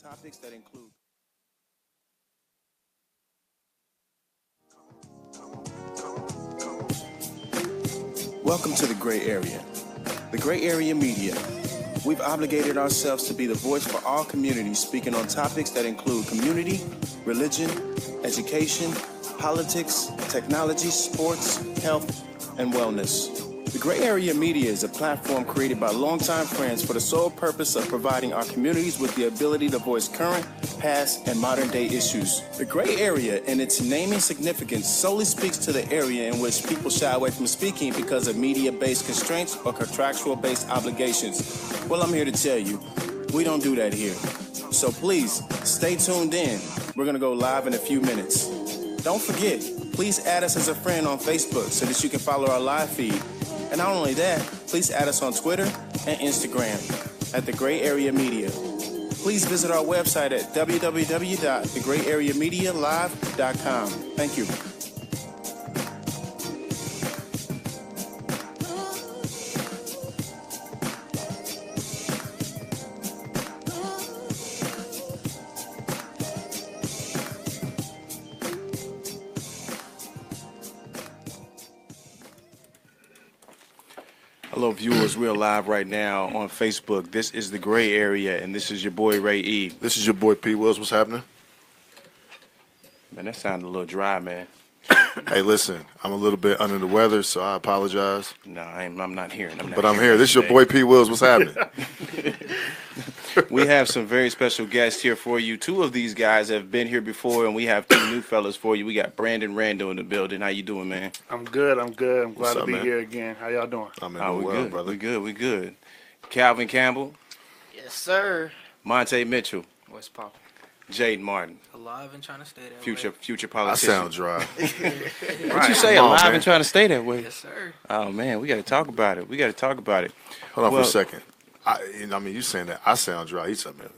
Topics that include Welcome to the Gray Area. The Gray Area Media. We've obligated ourselves to be the voice for all communities, speaking on topics that include community, religion, education, politics, technology, sports, health, and wellness. The Gray Area Media is a platform created by longtime friends for the sole purpose of providing our communities with the ability to voice current, past, and modern-day issues. The Gray Area, in its naming significance, solely speaks to the area in which people shy away from speaking because of media-based constraints or contractual-based obligations. Well, I'm here to tell you, we don't do that here. So please, stay tuned in. We're going to go live in a few minutes. Don't forget, please add us as a friend on Facebook so that you can follow our live feed. And not only that, please add us on Twitter and Instagram at The Gray Area Media. Please visit our website at www.thegrayareamedialive.com. Thank you. Hello, viewers. We're live right now on Facebook. This is The Gray Area, and this is your boy, Ray E. This is your boy, P. Wills. What's happening? Man, that sounded a little dry, man. Hey, listen, I'm a little bit under the weather, so I apologize. No, I'm not hearing. But I'm here. This is your boy, P. Wills. What's happening? We have some very special guests here for you. Two of these guys have been here before, and we have two new fellas for you. We got Brandon Randall in the building. How you doing, man? I'm good. I'm glad What's to up, be man? here again. How y'all doing? I'm in Oh, the we well, good, brother. we good. Calvin Campbell, Yes, sir. Montae Mitchell, What's poppin'? Jaydon Martin, Alive and trying to stay that future I politician. sound dry. What you say? Come on, Alive man. and trying to stay that way. Yes, sir. Oh man, we got to talk about it. Hold on Well- for a second. I mean, you saying that I sound dry. He's saying, man,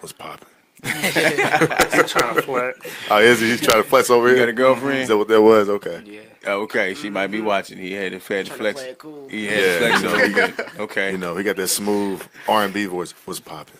what's popping? He's trying to flex. Oh, is he? He's trying to flex over You here? got a girlfriend? Is that what that was? Okay. Yeah. Oh, okay, she might be watching. He had to Trying to flex. play it cool. He had to Yeah, flex you know, over you. Okay, You know, he got that smooth R&B voice. What's popping?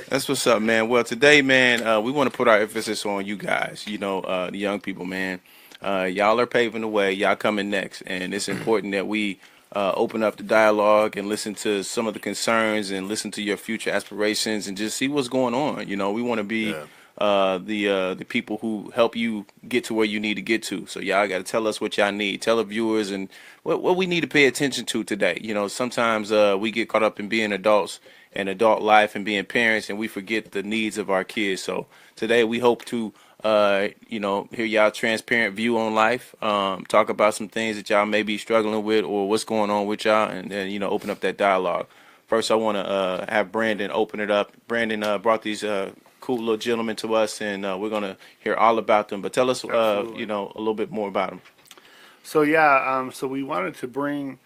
that's what's up, man. Well, today, man, we want to put our emphasis on you guys. You know, the young people, man. Y'all are paving the way. Y'all coming next, and it's important that we open up the dialogue and listen to some of the concerns and listen to your future aspirations and just see what's going on. You know, we want to be the people who help you get to where you need to get to. So y'all got to tell us what y'all need. Tell the viewers and what we need to pay attention to today. You know, sometimes we get caught up in being adults and adult life and being parents, and we forget the needs of our kids. So today we hope to hear y'all transparent view on life, talk about some things that y'all may be struggling with or what's going on with y'all, and then, open up that dialogue. First, I want to have Brandon open it up. Brandon brought these cool little gentlemen to us, and we're going to hear all about them. But tell us, a little bit more about them. So so we wanted to bring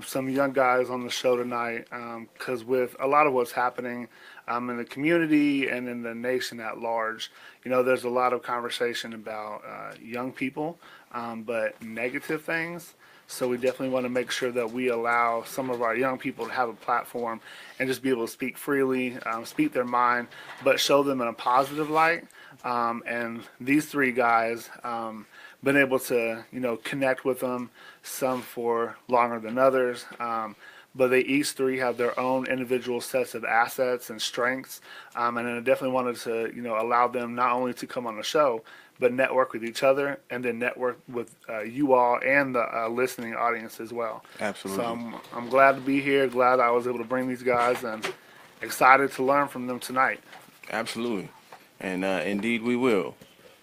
some young guys on the show tonight because with a lot of what's happening in the community and in the nation at large, there's a lot of conversation about young people, but negative things. So we definitely want to make sure that we allow some of our young people to have a platform and just be able to speak freely, speak their mind, but show them in a positive light. And these three guys, been able to, connect with them, some for longer than others. But they each three have their own individual sets of assets and strengths. And I definitely wanted to, allow them not only to come on the show, but network with each other and then network with you all and the listening audience as well. Absolutely. So I'm glad to be here, glad I was able to bring these guys, and excited to learn from them tonight. Absolutely. And indeed we will.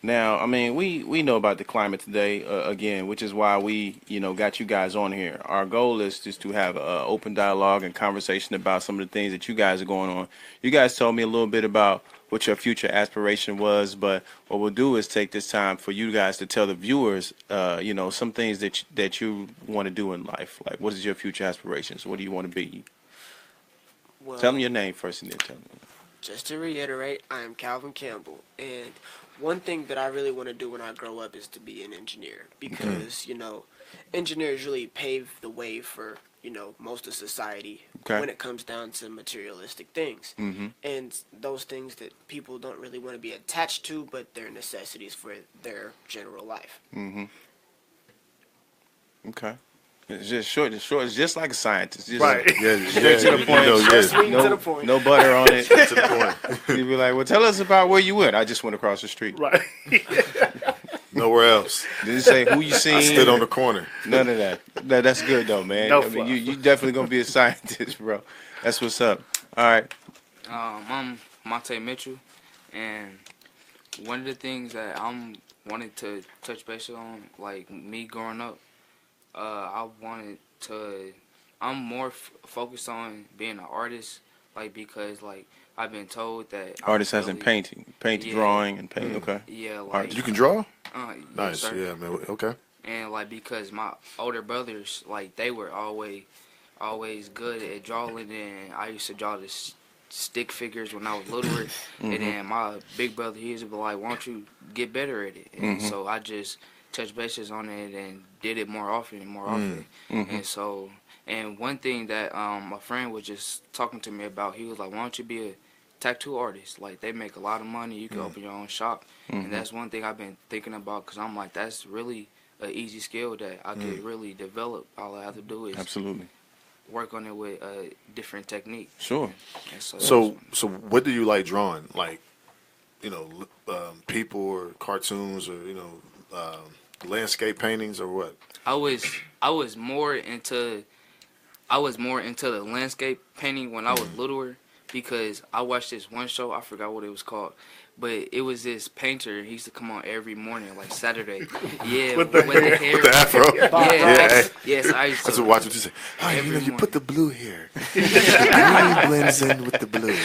Now, I mean, we know about the climate today, again, which is why we, got you guys on here. Our goal is just to have an open dialogue and conversation about some of the things that you guys are going on. You guys told me a little bit about what your future aspiration was, but what we'll do is take this time for you guys to tell the viewers, some things that you want to do in life. Like, what is your future aspirations? What do you want to be? Well, Tell them your name first and then tell them. just to reiterate, I am Calvin Campbell, and one thing that I really want to do when I grow up is to be an engineer because, engineers really pave the way for, most of society Okay. when it comes down to materialistic things. Mm-hmm. And those things that people don't really want to be attached to, but they're necessities for their general life. Mm-hmm. Okay. It's just short. It's short. It's just like a scientist. Just Right. Straight to the point. Sweet to the point. No butter on it. To the point. You'd be like, well, tell us about where you went. I just went across the street. Right. Nowhere else. Didn't say who you seen. I stood on the corner. None of that. That's good though, man. No I mean, fluff. you definitely gonna be a scientist, bro. That's what's up. All right. I'm Montae Mitchell, and one of the things that I'm wanted to touch base on, like me growing up, I'm more focused on being an artist, like because like I've been told that Artist as in really- painting, Yeah. drawing, and painting. Okay. Yeah, Art. like You can draw? yes, Nice. sir. Yeah, man. Okay. And like because my older brothers, like they were always good at drawing, and I used to draw the stick figures when I was littler. And then my big brother, he used to be like, "Why don't you get better at it?" And so I just touched bases on it and did it more often and more often. And so, and one thing that my friend was just talking to me about, he was like, "Why don't you be a tattoo artist? Like they make a lot of money. You can open your own shop." And that's one thing I've been thinking about, because I'm like, that's really an easy skill that I could really develop. All I have to do is Absolutely. work on it with a different technique. Sure. And So what do you like drawing? Like, people or cartoons or landscape paintings or what? I was more into the landscape painting when I was littler, because I watched this one show, I forgot what it was called, but it was this painter. He used to come on every morning, like Saturday. Yeah, with the hair. With the afro. Yeah, yes, I used I just to. watch what you say. Oh, Every you morning. put the blue here. The green blends in with the blue.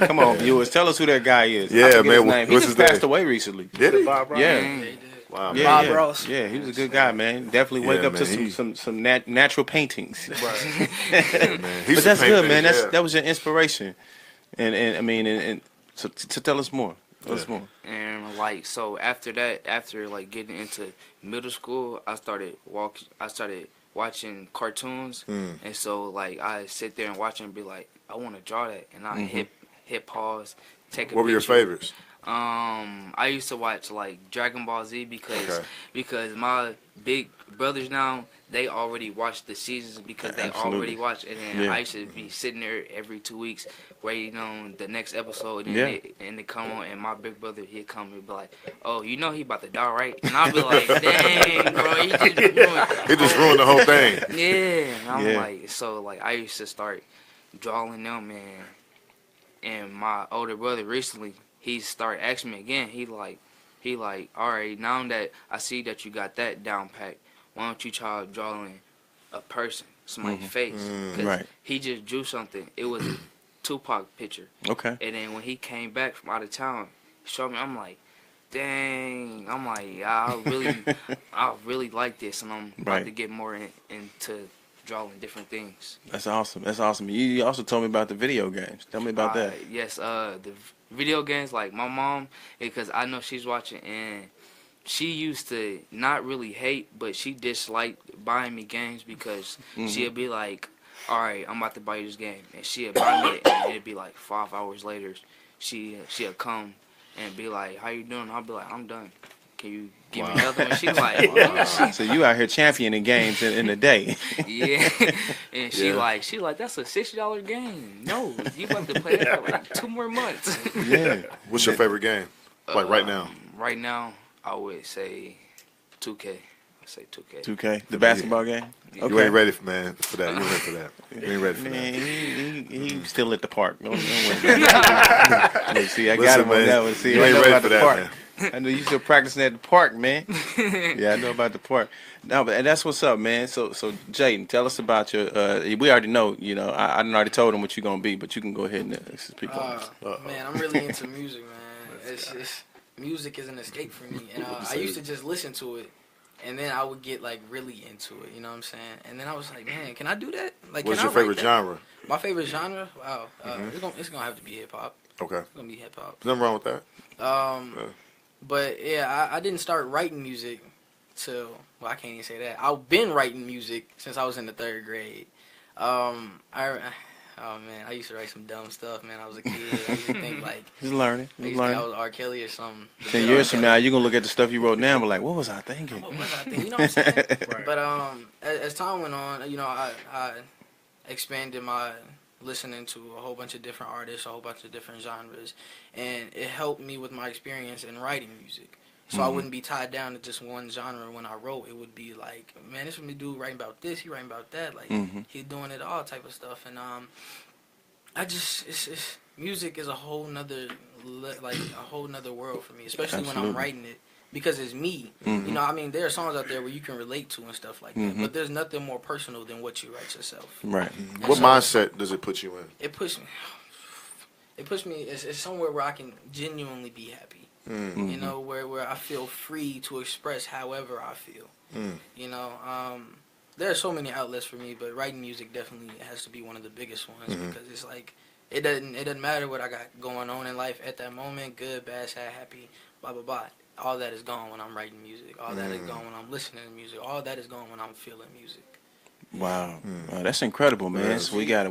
Come on, viewers. Tell us who that guy is. Yeah, I forget man, his name. He what's just his passed name? away recently. Did he? Bob Ross. Yeah. Dang. Wow. Yeah, Bob yeah. Ross. Yeah, he was a good guy, man. Definitely wake Yeah, up to man, some natural paintings. Right. Man, But that's good, man. Yeah. That was your inspiration. And I mean, and so to tell us more. Tell us more. And like, so after that, after like getting into middle school, I started watching cartoons. And so like I sit there and watch and be like, I want to draw that, and I hit pause, take a What were your picture. favorites? I used to watch like Dragon Ball Z because my big brothers now, they already watched the seasons because they Absolutely. already watched it, and Yeah. I used to be sitting there every 2 weeks waiting on the next episode, and Yeah. they come on, and my big brother, he'd come and be like, "Oh, you know he about to die, right?" And I'd be like, "Dang, bro, he just ruined." It just ruined the whole thing. Yeah, and I'm Yeah. like, so like I used to start drawing them, and my older brother recently, he started asking me again. He like, all right, now that I see that you got that down packed, why don't you try drawing a person, somebody's face? 'Cause Right. he just drew something. It was a Tupac picture, Okay. and then when he came back from out of town, he showed me. I'm like, dang. I'm like, yeah, I really like this, and I'm about Right. to get more into drawing different things. That's awesome. That's awesome. You also told me about the video games. Tell me about that. Yes, the video games, like my mom, because I know she's watching, and she used to not really hate, but she disliked buying me games because she'd be like, all right, I'm about to buy you this game, and she'd buy me it, and it'd be like 5 hours later, she'd come and be like, how you doing? I'll be like, I'm done. Can you give me another one? She's like, wow. So you out here championing games in the day. Yeah, and she Yeah. like, that's a $60 game. No, you about to play that for like 2 more months. Yeah. What's your favorite game? Like right now? Right now, I would say 2K. I'd say 2K. 2K, the basketball game. You ain't ready for that. You ain't ready for that. You ain't ready for Man, that. he still at the park. Don't worry about it. See, I got Listen, him on man, that one. See, you I ain't know ready about for the that, park. man. I know you still practicing at the park, man. Yeah, I know about the park. No, but that's what's up, man. So Jaydon, tell us about your. We already know, I already told him what you're gonna be, but you can go ahead and speak on it. Man, I'm really into music, man. It's just music is an escape for me, and I used to just listen to it, and then I would get like really into it. You know what I'm saying? And then I was like, man, can I do that? Like, What's can your I write favorite that? genre? My favorite genre? Wow, it's gonna have to be hip hop. Okay. It's gonna be hip hop. Nothing wrong with that. But yeah, I didn't start writing music till, well, I can't even say that. I've been writing music since I was in the 3rd grade. Oh man, I used to write some dumb stuff, man. I was a kid. I used to think like He's learning. I He's used to think I learning. was R. Kelly or something. 10 years from now, you're gonna look at the stuff you wrote now and be like, "What was I thinking?" What was I thinking? You know what I'm saying? Right. But as time went on, you know, I expanded my listening to a whole bunch of different artists, a whole bunch of different genres, and it helped me with my experience in writing music. So I wouldn't be tied down to just one genre when I wrote. It would be like, man, this one dude writing about this, he writing about that, like he's doing it all type of stuff. And I just it's music is a whole nother world for me, especially when I'm writing it. Because it's me. You know, I mean, there are songs out there where you can relate to and stuff like that. But there's nothing more personal than what you write yourself. Right. What mindset does it put you in? It pushed me. It's somewhere where I can genuinely be happy. You know, where I feel free to express however I feel. You know, there are so many outlets for me, but writing music definitely has to be one of the biggest ones because it's like it doesn't matter what I got going on in life at that moment, good, bad, sad, happy, blah blah blah. All that is gone when I'm writing music. All that is gone when I'm listening to music. All that is gone when I'm feeling music. Wow. Wow, that's incredible, man. So we got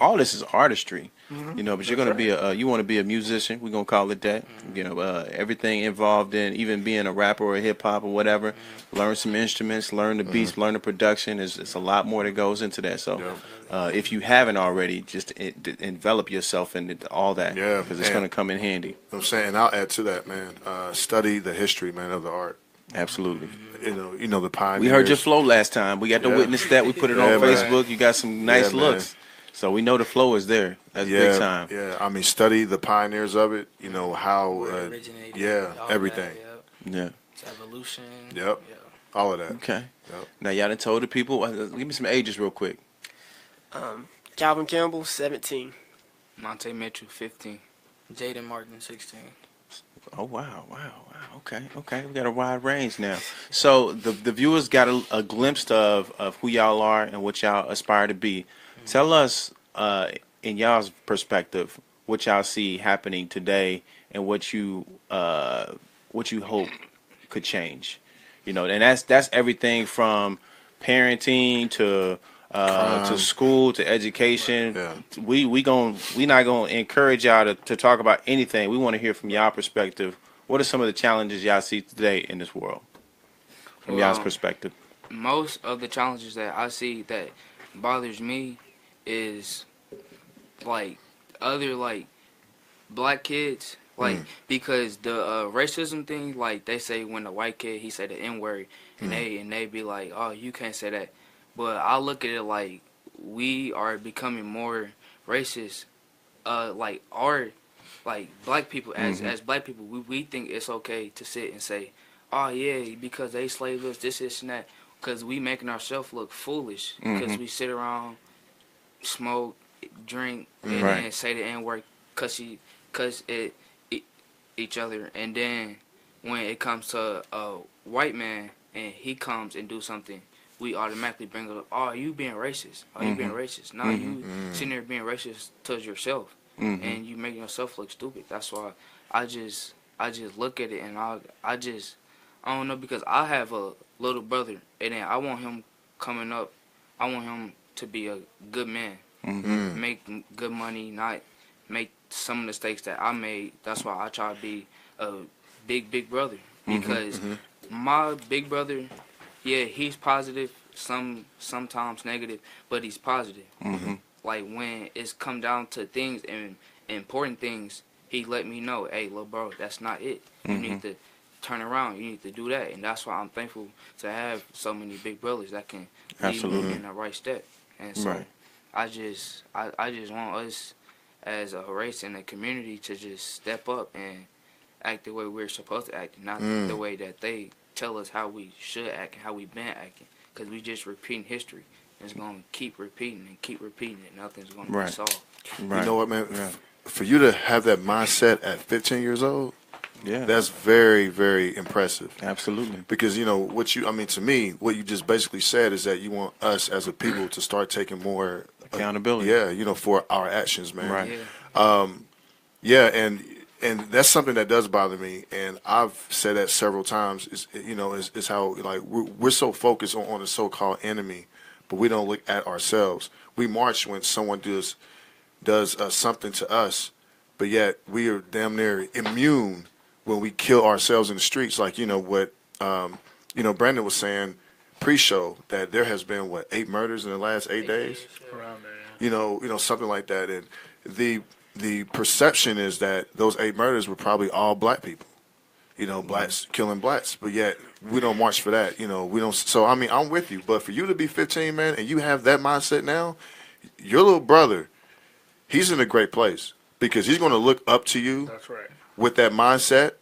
all this is artistry, you know. But you're gonna be you want to be a musician. We're gonna call it that. You know, everything involved in even being a rapper or a hip hop or whatever. Learn some instruments, learn the beats, learn the production. It's a lot more that goes into that. So, if you haven't already, just envelop yourself in all that. Yeah, because it's gonna come in handy. I'm saying, I'll add to that, man. Study the history, man, of the art. Absolutely. You know the pioneers. We heard your flow last time. We got to witness that. We put it on man. Facebook. You got some nice man. looks. So we know the flow is there. That's big time. Yeah, I mean, study the pioneers of it. You know how. Where it originated. All everything. That, Yeah. It's evolution. Yep. Yeah. All of that. Okay. Yep. Now y'all done told the people. Give me some ages real quick. Calvin Campbell, 17. Montae Mitchell, 15. Jaydon Martin, 16. Oh wow. Okay. We got a wide range now. So the viewers got a glimpse of who y'all are and what y'all aspire to be. Tell us, in y'all's perspective, what y'all see happening today and what you hope could change. You know, and that's everything from parenting to school to education. Yeah. We not gonna encourage y'all to talk about anything. We want to hear from y'all perspective. What are some of the challenges y'all see today in this world from y'all's perspective? Most of the challenges that I see that bothers me is like other like black kids, like because the racism thing, like they say when the white kid he say the N-word and they be like, oh, you can't say that. But I look at it like we are becoming more racist. Like our black people as black people, we think it's okay to sit and say, oh yeah, because they slaved us, this and that, because we making ourselves look foolish because we sit around, smoke, drink, and then say the N-word cuss each other, and then when it comes to a white man and he comes and do something, we automatically bring up, oh, you being racist. Oh, you being racist. No, you sitting there being racist towards yourself, and you making yourself look stupid. That's why I just look at it and I don't know, because I have a little brother, and then I want him coming up. I want him to be a good man, make good money, not make some mistakes that I made. That's why I try to be a big brother, because my big brother, yeah, he's positive, sometimes negative, but he's positive. Like when it's come down to things and important things, he let me know, hey, little bro, that's not it. You need to turn around. You need to do that. And that's why I'm thankful to have so many big brothers that can lead me in the right step. And so I just want us as a race and a community to just step up and act the way we're supposed to act, not the way that they tell us how we should act and how we've been acting, because we just repeating history. It's going to keep repeating and nothing's going to be solved. You know what, man? Yeah. For you to have that mindset at 15 years old, that's very, very impressive. Absolutely. Because, you know, to me, what you just basically said is that you want us as a people to start taking more accountability. You know, for our actions, man. Right. And that's something that does bother me, and I've said that several times. Is how like we're so focused on the so-called enemy, but we don't look at ourselves. We march when someone does something to us, but yet we are damn near immune when we kill ourselves in the streets. Like, what, Brandon was saying pre-show, that there has been, 8 murders in the last 8 days? Around there. Something like that. And the perception is that those 8 murders were probably all black people. Blacks killing blacks, but yet we don't march for that. We don't. So I mean, I'm with you, but for you to be 15, man, and you have that mindset now, your little brother, he's in a great place because he's going to look up to you. That's right. With that mindset,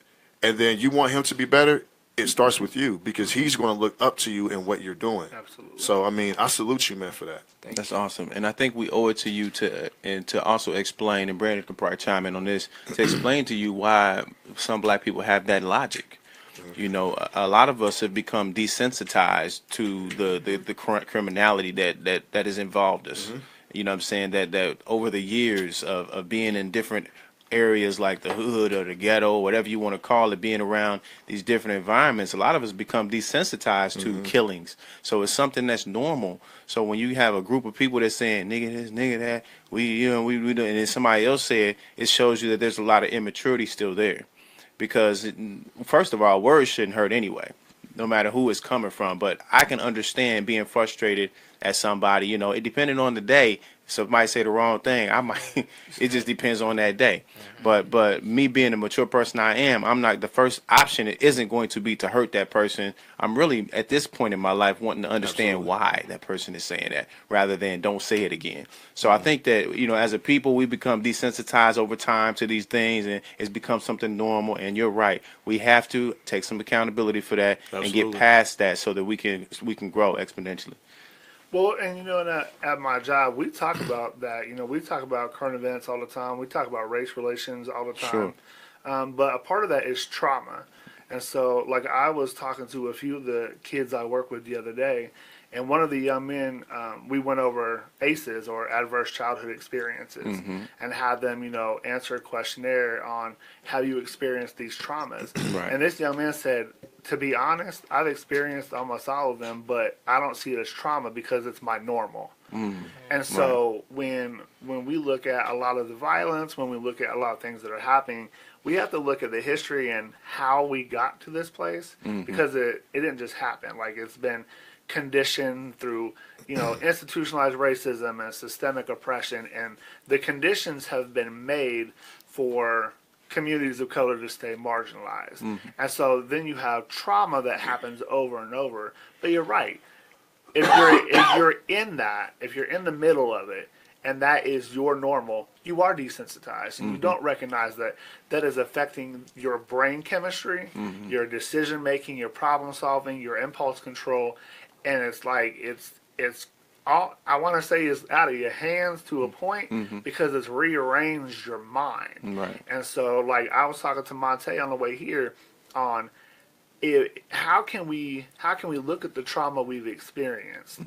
and then you want him to be better. It starts with you because he's going to look up to you in what you're doing. Absolutely. So I mean, I salute you, man, for that. That's awesome, and I think we owe it to you to also explain, and Brandon can probably chime in on this, to explain to you why some black people have that logic. A lot of us have become desensitized to the current criminality that has involved us. You know what I'm saying? That over the years of being in different areas like the hood or the ghetto, whatever you want to call it, being around these different environments, a lot of us become desensitized to killings. So it's something that's normal. So when you have a group of people that's saying nigga this, nigga that, we do, and then somebody else said, it shows you that there's a lot of immaturity still there. Because first of all, words shouldn't hurt anyway, no matter who it's coming from. But I can understand being frustrated at somebody. It depending on the day. Somebody say the wrong thing, I might. It just depends on that day. But me being the mature person I am, I'm not, the first option. It isn't going to be to hurt that person. I'm really at this point in my life wanting to understand why that person is saying that, rather than don't say it again. So I think that as a people, we become desensitized over time to these things, and it's become something normal. And you're right, we have to take some accountability for that and get past that so that we can grow exponentially. Well, and at my job, we talk about that. We talk about current events all the time. We talk about race relations all the time. Sure. But a part of that is trauma. And so, like, I was talking to a few of the kids I work with the other day, and one of the young men, we went over ACEs, or adverse childhood experiences, and had them, answer a questionnaire on how you experience these traumas. Right. And this young man said, to be honest, I've experienced almost all of them, but I don't see it as trauma because it's my normal. And so when we look at a lot of the violence, when we look at a lot of things that are happening, we have to look at the history and how we got to this place, because it didn't just happen. Like, it's been conditioned through, institutionalized racism and systemic oppression, and the conditions have been made for communities of color to stay marginalized. And so then you have trauma that happens over and over. But you're right. If you're in that, if you're in the middle of it, and that is your normal, you are desensitized. And you don't recognize that is affecting your brain chemistry, your decision making, your problem solving, your impulse control. And it's like, it's all, I want to say, is out of your hands to a point, because it's rearranged your mind. Right. And so, like, I was talking to Montae on the way here on how can we look at the trauma we've experienced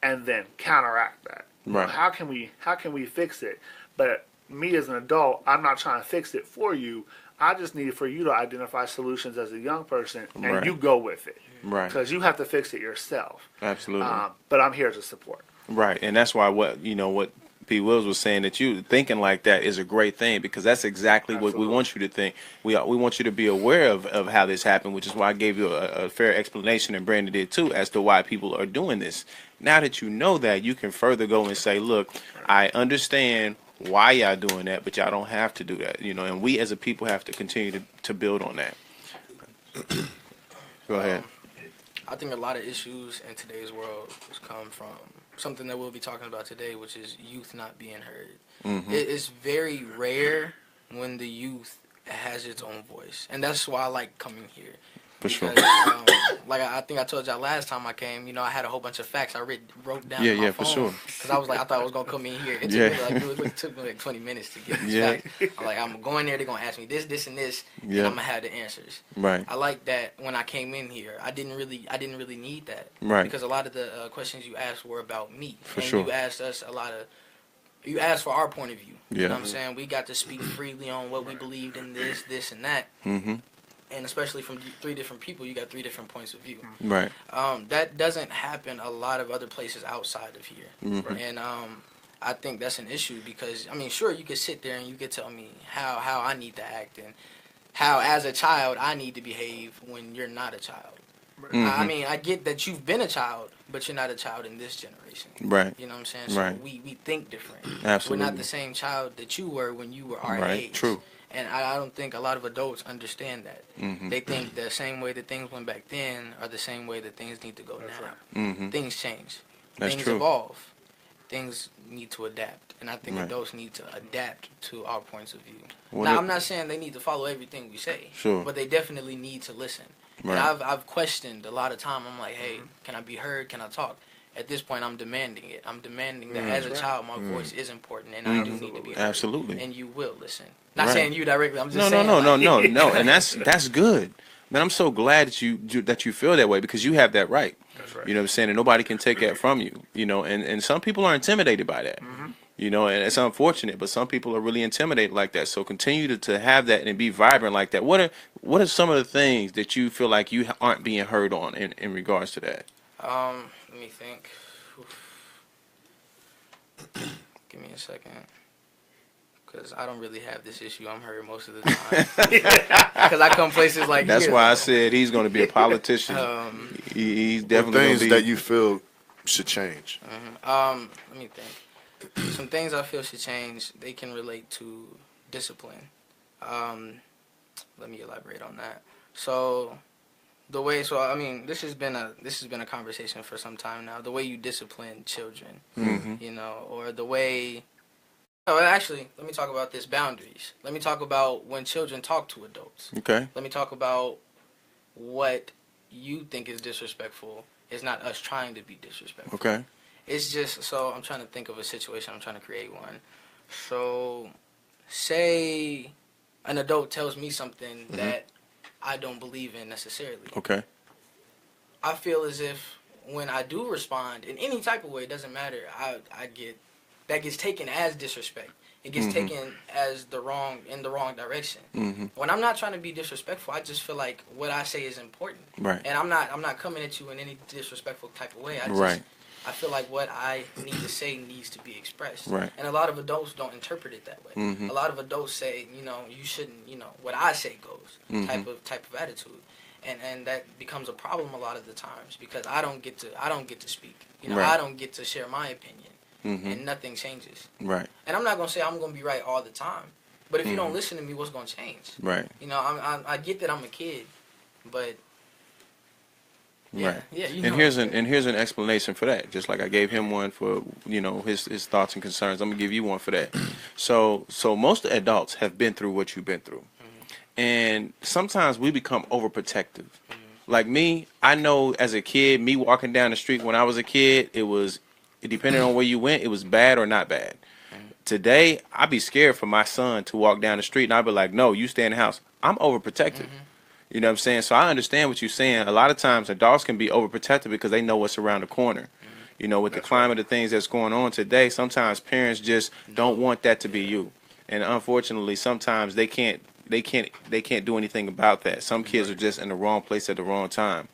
and then counteract that. Right. How can we fix it? But me as an adult, I'm not trying to fix it for you. I just need for you to identify solutions as a young person, and you go with it. Right. Because you have to fix it yourself. Absolutely. But I'm here to support. Right. And that's why what P. Wills was saying, that you thinking like that is a great thing, because that's exactly what we want you to think. We want you to be aware of how this happened, which is why I gave you a fair explanation, and Brandon did too, as to why people are doing this. Now that you know that, you can further go and say, look, I understand why y'all doing that, but y'all don't have to do that, and we as a people have to continue to build on that. Go ahead. I think a lot of issues in today's world come from something that we'll be talking about today, which is youth not being heard. It's very rare when the youth has its own voice, and that's why I like coming here. For sure. Like I think I told y'all last time I came, I had a whole bunch of facts I wrote down on my phone. For sure. Because I was like, I thought I was going to come in here. It took me like 20 minutes to get these facts. I'm like, I'm going there, they're going to ask me this, and this, and I'm going to have the answers. Right. I like that when I came in here. I didn't really need that. Right. Because a lot of the questions you asked were about me. For sure. You asked us you asked for our point of view. Yeah. You know what I'm saying? We got to speak freely on what we believed in, this, and that. and especially from 3 different people, you got 3 different points of view. Right. That doesn't happen a lot of other places outside of here. Mhm. And I think that's an issue because, I mean, sure, you could sit there and you could tell me how I need to act and how, as a child, I need to behave when you're not a child. I mean, I get that you've been a child, but you're not a child in this generation. Right. You know what I'm saying? So Right. we think different. Absolutely. We're not the same child that you were when you were our Right. age. True. And I don't think a lot of adults understand that. Mhm. They think the same way that things went back then are the same way that things need to go now. Mhm. Things change. That's Things true. evolve. Things need to adapt. And I think Right. adults need to adapt to our points of view. What Now, if- I'm not saying they need to follow everything we say. Sure. But they definitely need to listen. Right. And I've questioned a lot of time. I'm like, hey, can I be heard? Can I talk? At this point, I'm demanding it. I'm demanding that as a child, my voice is important, and I do need to be heard. Absolutely. And you will listen. Not Right. saying you directly. I'm just No, saying. no, like, no, and that's good. Man, I'm so glad that you feel that way because you have that right. That's right. You know what I'm saying? And nobody can take that from you. You know, and some people are intimidated by that. You know, and it's unfortunate, but some people are really intimidated like that. So continue to have that and be vibrant like that. What are some of the things that you feel like you aren't being heard on in regards to that? Let me think. Give me a second. Because I don't really have this issue. I'm heard most of the time. Because I come places like That's here. why I said he's going to be a politician. He's definitely Things going to be. that you feel should change. Let me think. Some things I feel should change. They can relate to discipline. Let me elaborate on that. So, I mean, this has been a conversation for some time now. The way you discipline children, you know, or the way. Oh, actually, let me talk about this boundaries. Let me talk about when children talk to adults. Okay. Let me talk about what you think is disrespectful. It's not us trying to be disrespectful. Okay. It's just, so I'm trying to think of a situation. I'm trying to create one. So, say an adult tells me something that I don't believe in necessarily. Okay. I feel as if when I do respond in any type of way, it doesn't matter. That gets taken as disrespect. It gets taken as in the wrong direction. When I'm not trying to be disrespectful, I just feel like what I say is important. Right. And I'm not coming at you in any disrespectful type of way. I feel like what I need to say needs to be expressed. Right. And a lot of adults don't interpret it that way. A lot of adults say, you know, you shouldn't, you know, what I say goes type of attitude. And that becomes a problem a lot of the times because I don't get to speak. You know, Right. I don't get to share my opinion. And nothing changes. Right. And I'm not going to say I'm going to be right all the time. But if you don't listen to me, what's going to change? Right. You know, I get that I'm a kid, but yeah, Right. yeah. You And know. here's an explanation for that. Just like I gave him one for, you know, his thoughts and concerns, I'm gonna give you one for that. So most adults have been through what you've been through, and sometimes we become overprotective. Like me, I know as a kid, me walking down the street when I was a kid, it depended on where you went, it was bad or not bad. Today, I'd be scared for my son to walk down the street, and I'd be like, no, you stay in the house. I'm overprotective. You know what I'm saying? So I understand what you're saying. A lot of times, adults can be overprotective because they know what's around the corner. You know, with the climate of things that's going on today, sometimes parents just don't want that to be you. And unfortunately, sometimes they can't do anything about that. Some kids are just in the wrong place at the wrong time.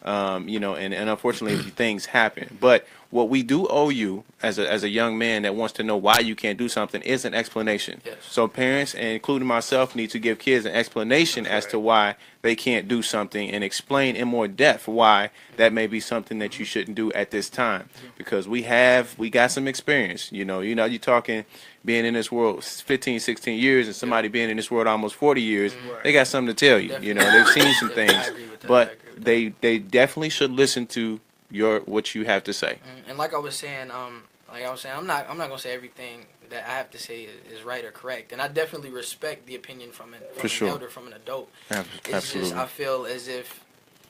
You know, and unfortunately things happen. But what we do owe you as a young man that wants to know why you can't do something is an explanation. Yes. So parents, and including myself, need to give kids an explanation as to why they can't do something and explain in more depth why that may be something that you shouldn't do at this time. Because we got some experience. You know, you're talking being in this world 15, 16 years and somebody being in this world almost 40 years, they got something to tell you. You know, they've seen some things. I agree with that. But they definitely should listen to what you have to say. And like I was saying, I'm not gonna say everything that I have to say is right or correct, and I definitely respect the opinion from an elder, from an adult. It's Absolutely. just I feel as if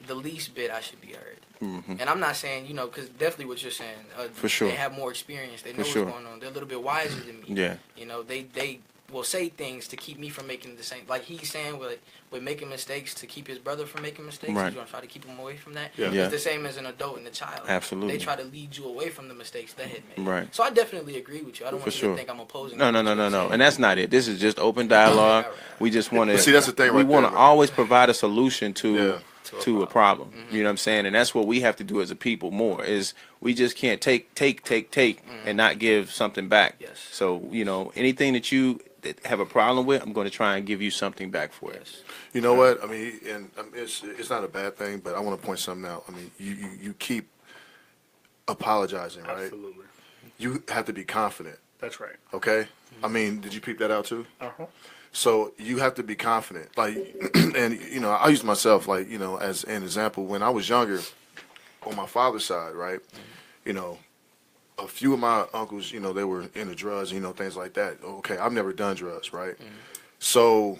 the least bit I should be heard. And I'm not saying, you know, because definitely what you're saying, For sure. they have more experience, they know For sure. what's going on, they're a little bit wiser than me. Yeah. You know, they will say things to keep me from making the same. Like he's saying with making mistakes to keep his brother from making mistakes. Right. He's gonna try to keep him away from that. Yeah. Yeah. It's the same as an adult and a child. Absolutely. They try to lead you away from the mistakes they had made. Right. So I definitely agree with you. I don't want you sure. to think I'm opposing. No, what no, no, you're no, no. saying. And that's not it. This is just open dialogue. Right. We just want to. But see, that's the thing We right want there, to man. always provide a solution to Yeah. to a problem. You know what I'm saying? And that's what we have to do as a people more. Is we just can't take, and not give something back. Yes. So anything that you that have a problem with, I'm going to try and give you something back for it. Yes. You know what? I mean, and it's not a bad thing, but I want to point something out. I mean, you keep apologizing, right? Absolutely. You have to be confident, That's right. okay? I mean, did you peep that out too? Uh-huh. So you have to be confident. Like, and I use myself like, as an example. When I was younger, on my father's side, right? A few of my uncles, they were into drugs, things like that. Okay, I've never done drugs, right? So,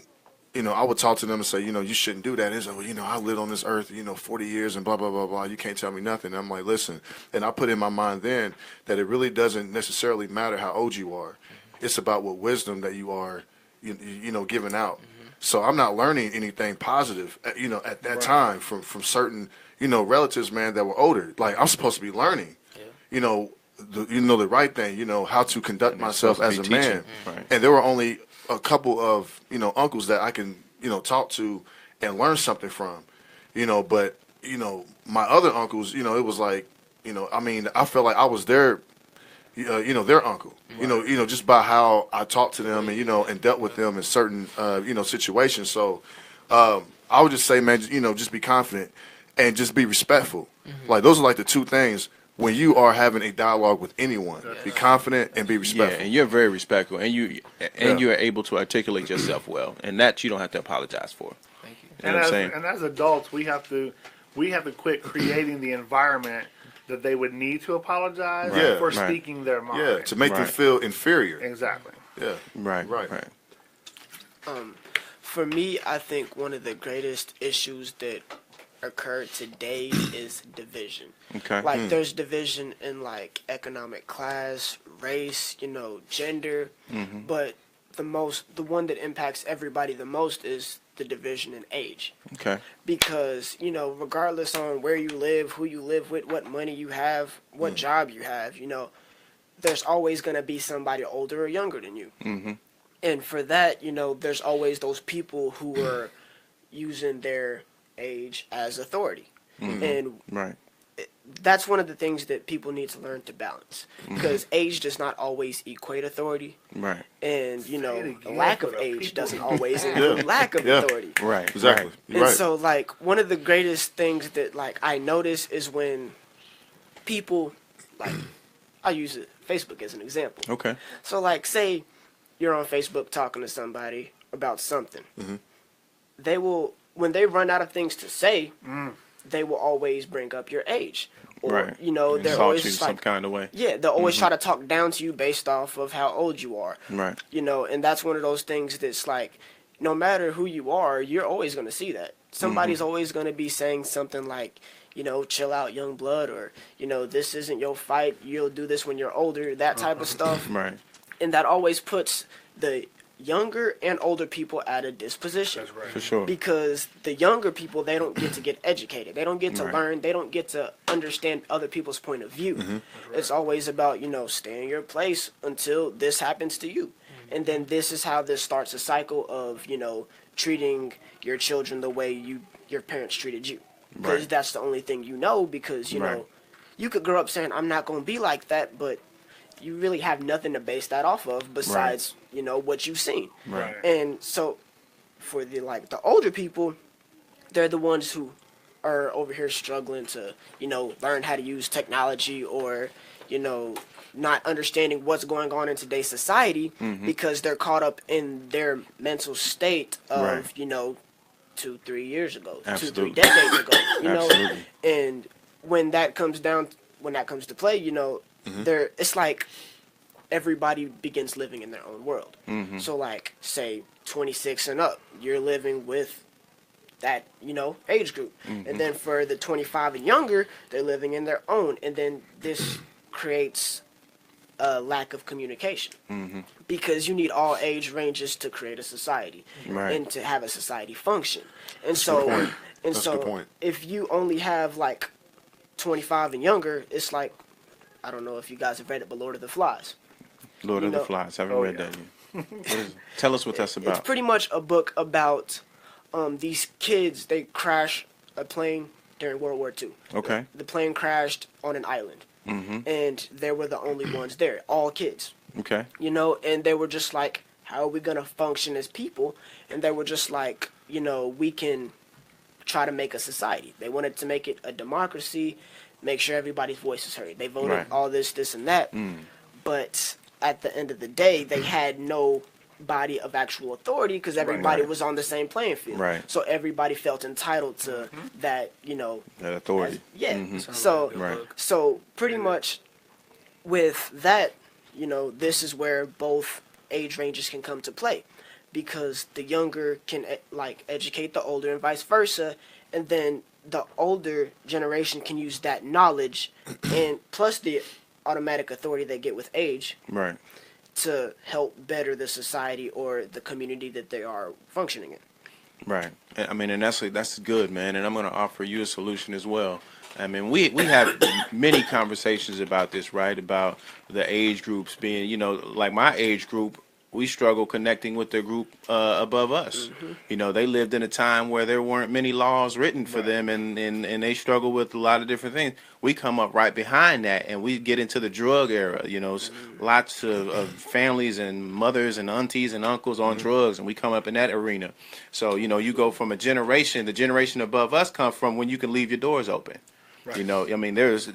I would talk to them and say, you shouldn't do that. It's like, well, I lived on this earth, 40 years and blah, blah, blah, blah. You can't tell me nothing. And I'm like, listen. And I put in my mind then that it really doesn't necessarily matter how old you are. It's about what wisdom that you are, giving out. So I'm not learning anything positive, at that time from certain, relatives, man, that were older. Like, I'm supposed to be learning, the right thing, how to conduct myself as a man. Right. And there were only a couple of, uncles that I can, talk to and learn something from, but, my other uncles, it was like, I felt like I was their uncle, just by how I talked to them and, and dealt with them in certain, situations. So, I would just say, man, just be confident and just be respectful. Like, those are like the two things when you are having a dialogue with anyone. Be confident and be respectful. Yeah, and you're very respectful, and you are able to articulate yourself well, and that you don't have to apologize for. Thank you. You know what I'm saying? And as adults, we have to quit creating the environment that they would need to apologize Right. for Right. speaking their mind. Yeah, to make them Right. feel inferior. Exactly. Yeah. Right. Right. For me, I think one of the greatest issues that occur today is division. Okay. Like there's division in like economic class, race, gender, but the one that impacts everybody the most is the division in age. Okay. Because, regardless on where you live, who you live with, what money you have, what job you have, there's always going to be somebody older or younger than you. Mm-hmm. And for that, there's always those people who are using their age as authority. And Right. that's one of the things that people need to learn to balance. Because age does not always equate authority. Right. And, it again lack for of the age people. doesn't always include lack of Yeah. authority. Right. Exactly. Right. You're And right. so, like, one of the greatest things that, like, I notice is when people, like, I use Facebook as an example. Okay. So, like, say you're on Facebook talking to somebody about something. They will, when they run out of things to say, they will always bring up your age. Or, Right. they're Insult always you like, some kind of way. yeah, they'll always try to talk down to you based off of how old you are. Right. And that's one of those things that's like, no matter who you are, you're always going to see that. Somebody's always going to be saying something like, chill out, young blood, or, this isn't your fight, you'll do this when you're older, that type of stuff. Right. And that always puts the younger and older people at a disposition. That's right. For sure. Because the younger people, they don't get to get educated. They don't get to Right. learn. They don't get to understand other people's point of view. It's always about, stay in your place until this happens to you. And then this is how this starts a cycle of, treating your children the way your parents treated you. Because Right. that's the only thing because, Right. you could grow up saying, I'm not going to be like that, but you really have nothing to base that off of besides, what you've seen. Right. And so for the older people, they're the ones who are over here struggling to, learn how to use technology or, not understanding what's going on in today's society because they're caught up in their mental state of, Right. 2-3 years ago, Absolutely. 2-3 decades ago, Absolutely. and when that comes to play, it's like everybody begins living in their own world. So like, say 26 and up, you're living with that, age group. And then for the 25 and younger, they're living in their own. And then this creates a lack of communication. Because you need all age ranges to create a society and to have a society function. And so if you only have like 25 and younger, it's like, I don't know if you guys have read it, but Lord of the Flies. Lord of the Flies. I haven't read that yet. Tell us what that's about. It's pretty much a book about these kids. They crash a plane during World War II. Okay. The plane crashed on an island. And they were the only ones there, all kids. Okay. You know, and they were just like, how are we going to function as people? And they were just like, you know, we can try to make a society. They wanted to make it a democracy, make sure everybody's voice is heard. They voted all this, and that. But at the end of the day, they had no body of actual authority because everybody was on the same playing field. Right. So everybody felt entitled to that, you know. That authority. So pretty much with that, you know, this is where both age ranges can come to play, because the younger can like educate the older and vice versa, and then the older generation can use that knowledge and plus the automatic authority they get with age to help better the society or the community that they are functioning in. Right. I mean, and that's good, man. And I'm going to offer you a solution as well. I mean, we have many conversations about this, right? About the age groups being, you know, like my age group, we struggle connecting with the group above us. You know, they lived in a time where there weren't many laws written for them, and they struggle with a lot of different things. We come up right behind that, and we get into the drug era. You know, lots of families and mothers and aunties and uncles on drugs, and we come up in that arena. So, you know, you go from a generation, the generation above us come from when you can leave your doors open. You know, I mean, there's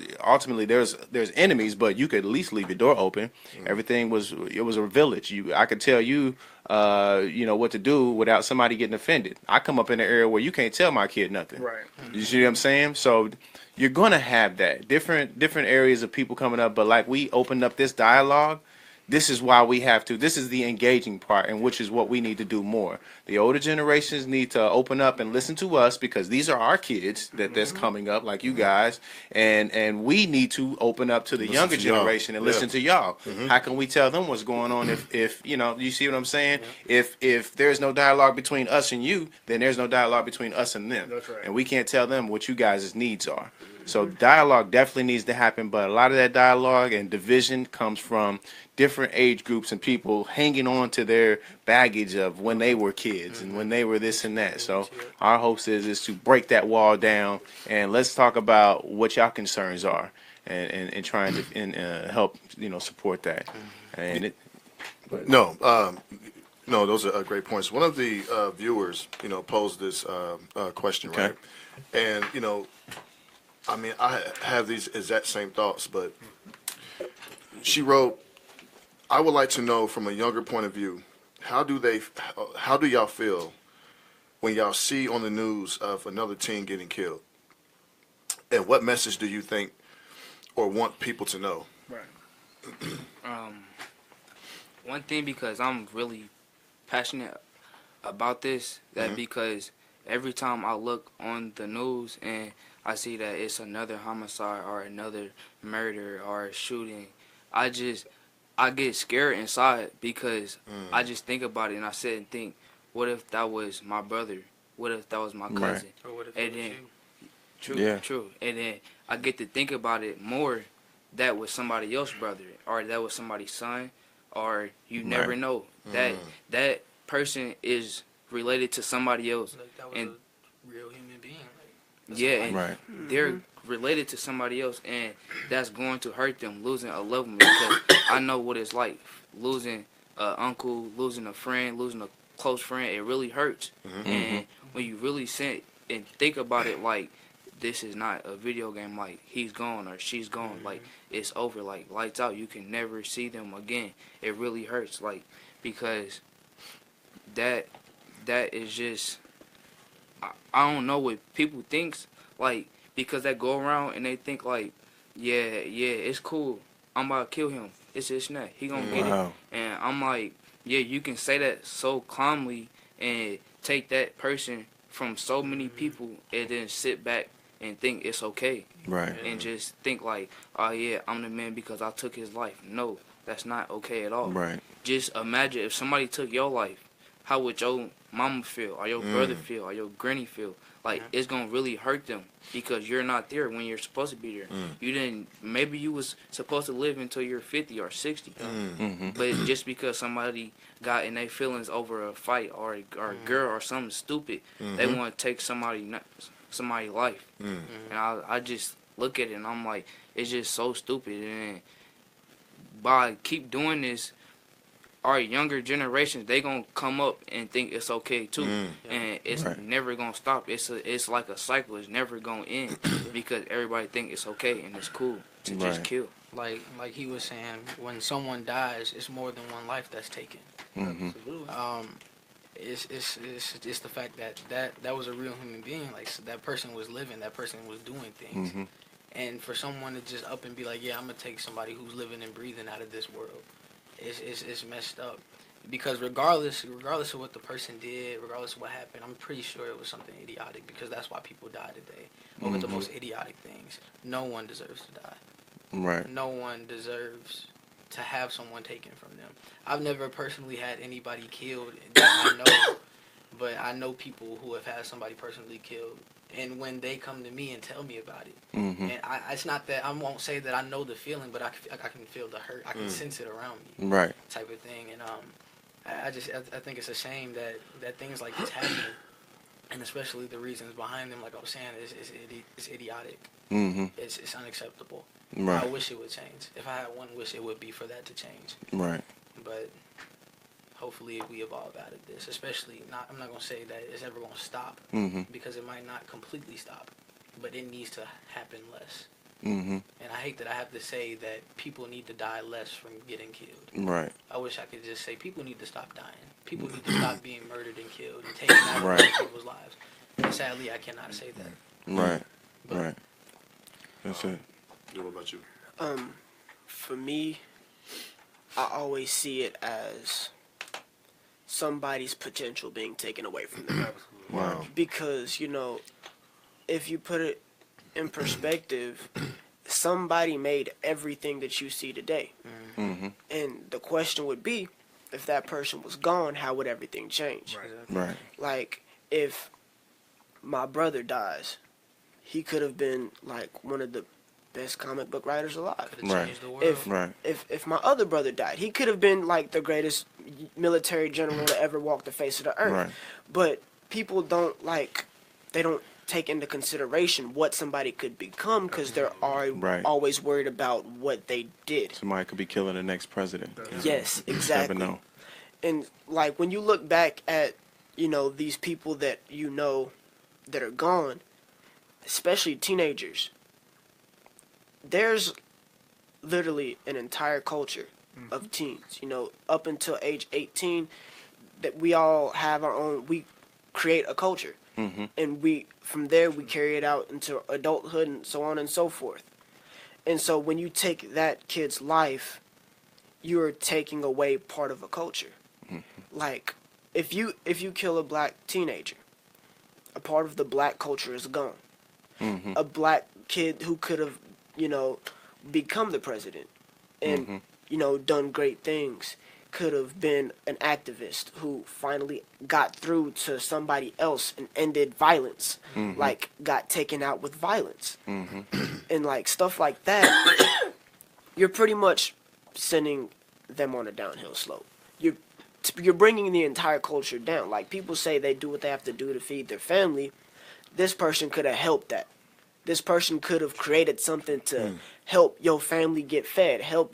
enemies, but you could at least leave your door open. Everything was a village. I could tell you, you know, what to do without somebody getting offended. I come up in an area where you can't tell my kid nothing. Right. You see what I'm saying? So you're gonna have that different areas of people coming up. But like we opened up this dialogue. This is why we have to. This is the engaging part, and which is what we need to do more. The older generations need to open up and listen to us, because these are our kids that's coming up, like you guys, and we need to open up to the younger generation and listen to y'all. How can we tell them what's going on if you know? You see what I'm saying? If there's no dialogue between us and you, then there's no dialogue between us and them. That's right. And we can't tell them what you guys' needs are. So dialogue definitely needs to happen, but a lot of that dialogue and division comes from different age groups and people hanging on to their baggage of when they were kids and when they were this and that. So our hopes is to break that wall down, and let's talk about what y'all concerns are, and trying to help, you know, support that. And No, those are great points. One of the viewers, you know, posed this question, right? And, you know, I mean, I have these exact same thoughts, but she wrote, I would like to know from a younger point of view, how do y'all feel when y'all see on the news of another teen getting killed? And what message do you think or want people to know? Right. One thing, because I'm really passionate about this, that because every time I look on the news and I see that it's another homicide or another murder or a shooting, I get scared inside, because I just think about it and I sit and think, what if that was my brother? What if that was my cousin? Or what if it was you? True. And then I get to think about it more, that was somebody else's brother, or that was somebody's son, or you never know. That person is related to somebody else. Like that was a real human being. And they're related to somebody else, and that's going to hurt them, losing a loved one, because I know what it's like, losing an uncle, losing a friend, losing a close friend. It really hurts. And when you really sit and think about it, like, this is not a video game, like, he's gone or she's gone, like, it's over, like, lights out, you can never see them again. It really hurts, like, because that is just, I don't know what people thinks, like, because they go around and they think like, yeah, it's cool, I'm about to kill him, it's this and that, he gonna get it. And I'm like, yeah, you can say that so calmly and take that person from so many people and then sit back and think it's okay. Right. and just think like, oh yeah, I'm the man because I took his life. No, that's not okay at all. Right. Just imagine if somebody took your life, how would your mama feel, or your brother feel, or your granny feel? Like, it's gonna really hurt them because you're not there when you're supposed to be there. You didn't. Maybe you was supposed to live until you're 50 or 60, but just because somebody got in their feelings over a fight or a girl or something stupid, they want to take somebody's life. And I just look at it and I'm like, it's just so stupid. And by keep doing this, our younger generations, they gonna come up and think it's okay too, and it's never gonna stop. It's like a cycle. It's never gonna end because everybody think it's okay and it's cool to just kill. Like he was saying, when someone dies, it's more than one life that's taken. It's the fact that was a real human being. Like, so that person was living, that person was doing things, and for someone to just up and be like, yeah, I'm gonna take somebody who's living and breathing out of this world. It's messed up, because regardless of what the person did, regardless of what happened, I'm pretty sure it was something idiotic, because that's why people die today over the most idiotic things. No one deserves to die. Right. No one deserves to have someone taken from them. I've never personally had anybody killed that I know, but I know people who have had somebody personally killed. And when they come to me and tell me about it, and it's not that I won't say that I know the feeling, but I can feel the hurt. I can sense it around me, Right. type of thing. And I think it's a shame that things like this happen, and especially the reasons behind them. Like I was saying, it's idiotic. It's unacceptable. Right. I wish it would change. If I had one wish, it would be for that to change. Right. But hopefully we evolve out of this. Especially I'm not gonna say that it's ever gonna stop, because it might not completely stop, but it needs to happen less. And I hate that I have to say that people need to die less from getting killed. Right. I wish I could just say people need to stop dying. People need to stop being murdered and killed and taken out of other people's lives. And sadly, I cannot say that. Right. Right. That's it. What about you? For me, I always see it as somebody's potential being taken away from them. Wow. Because, if you put it in perspective, somebody made everything that you see today. And the question would be, if that person was gone, how would everything change? Right. Like, if my brother dies, he could have been like one of the best comic book writers alive. Could have changed the world. If my other brother died, he could have been like the greatest military general to ever walk the face of the earth. Right. But people don't take into consideration what somebody could become, because they're always worried about what they did. Somebody could be killing the next president. Yes, You exactly. never know. And like when you look back at these people that that are gone, especially teenagers, there's literally an entire culture of teens, up until age 18, that we all have our own, we create a culture. And from there we carry it out into adulthood and so on and so forth. And so when you take that kid's life, you're taking away part of a culture. Like, if you kill a black teenager, a part of the black culture is gone. A black kid who could have, become the president and, done great things, could have been an activist who finally got through to somebody else and ended violence, like got taken out with violence. And like stuff like that, you're pretty much sending them on a downhill slope. You're bringing the entire culture down. Like, people say they do what they have to do to feed their family. This person could have helped that. This person could have created something to help your family get fed, help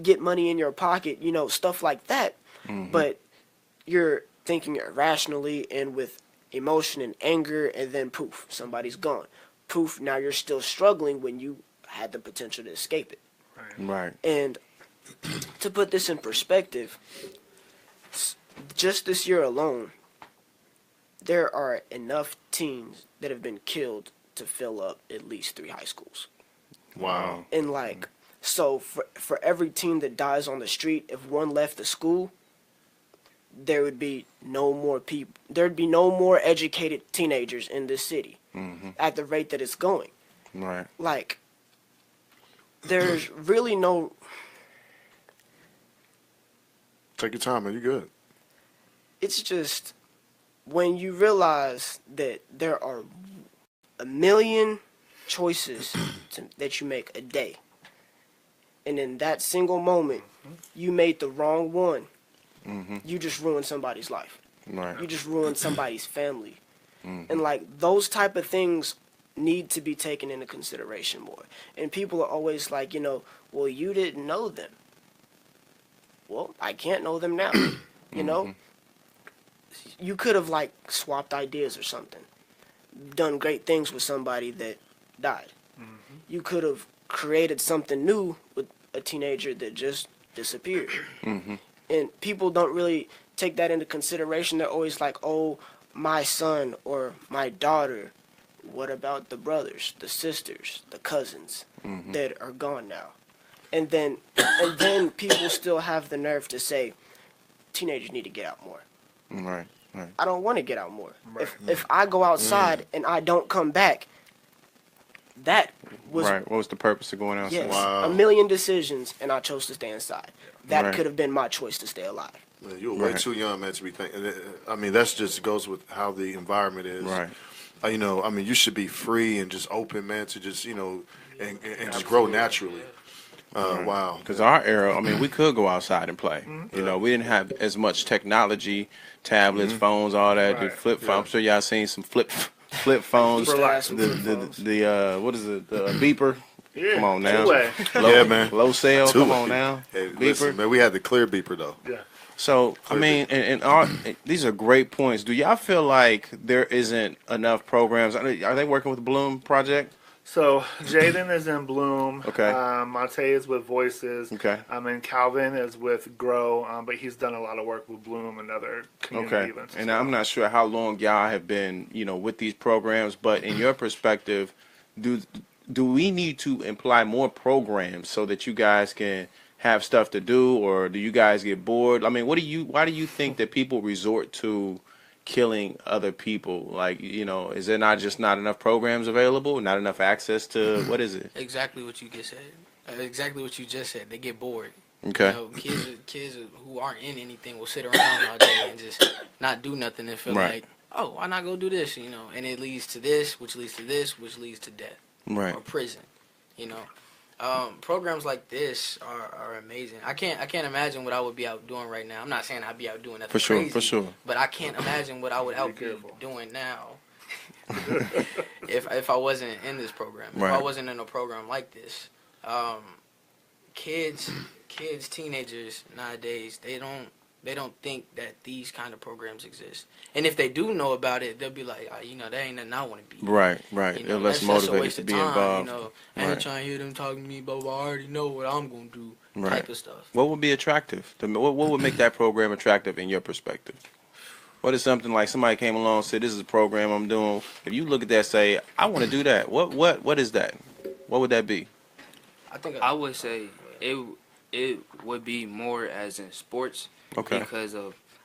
get money in your pocket, stuff like that. But you're thinking irrationally and with emotion and anger, and then poof, somebody's gone. Poof, now you're still struggling when you had the potential to escape it. Right. And to put this in perspective, just this year alone, there are enough teens that have been killed to fill up at least 3 high schools. Wow. And so for every teen that dies on the street, if one left the school, there would be no more educated teenagers in this city at the rate that it's going. Right. Like, there's really no. Take your time, man. You good. It's just when you realize that there are a million choices that you make a day, and in that single moment, you made the wrong one. You just ruined somebody's life. Right. You just ruined somebody's family. And like those type of things need to be taken into consideration more. And people are always like, well, you didn't know them. Well, I can't know them now. You know? You could have like swapped ideas or something. Done great things with somebody that died. You could have created something new with a teenager that just disappeared. And people don't really take that into consideration. They're always like, oh, my son or my daughter. What about the brothers, the sisters, the cousins that are gone now? And then people still have the nerve to say teenagers need to get out more. Right. I don't want to get out more. If I go outside and I don't come back, that was Right. What was the purpose of going outside? yes, Wow. a million decisions, and I chose to stay inside. That Right. could have been my choice to stay alive. Man, you're way Right. too young, man, to be thinking. I mean, that's just goes with how the environment is. Right. I mean, you should be free and just open, man, to just, and just grow naturally. Wow. Because our era, I mean, we could go outside and play. You know, we didn't have as much technology, tablets, phones, all that. The Right. flip phone. I'm sure y'all seen some flip phones. Still have some The flip phones. what is it? The beeper. Yeah. Come on now. Two-way. Yeah, man. Low sale. Come Two-way. on now. Hey, Beeper. listen, man, we had the clear beeper, though. Yeah. So I mean, and all, these are great points. Do y'all feel like there isn't enough programs? Are they working with the Bloom Project? So Jaydon is in Bloom. Okay. Montae is with Voices. Okay. And Calvin is with Grow. But he's done a lot of work with Bloom and other community Okay. events. And I'm not sure how long y'all have been, with these programs, but in your perspective, do we need to imply more programs so that you guys can have stuff to do, or do you guys get bored? I mean, why do you think that people resort to killing other people? Like, is there not enough programs available, not enough access to, what is it? Exactly what you just said. Exactly what you just said. They get bored. Okay. Kids who aren't in anything will sit around all day and just not do nothing and feel Right. like, oh, why not go do this? And it leads to this, which leads to this, which leads to death Right. or prison. Programs like this are amazing. I can't imagine what I would be out doing right now. I'm not saying I'd be out doing nothing For sure, crazy, for sure. but I can't imagine what I would out be doing now if I wasn't in this program. If Right. I wasn't in a program like this. Kids, teenagers nowadays, they don't think that these kind of programs exist. And if they do know about it, they'll be like, that ain't nothing I want to be. Right. They're less that's a motivated waste to of be time, involved. I ain't Right. trying to hear them talking to me, but I already know what I'm going to do, Right. type of stuff. What would be attractive? What would make that program attractive in your perspective? What is something like somebody came along and said, this is a program I'm doing. If you look at that and say, I want to do that. What is that? What would that be? I would say it would be more as in sports. Okay. Because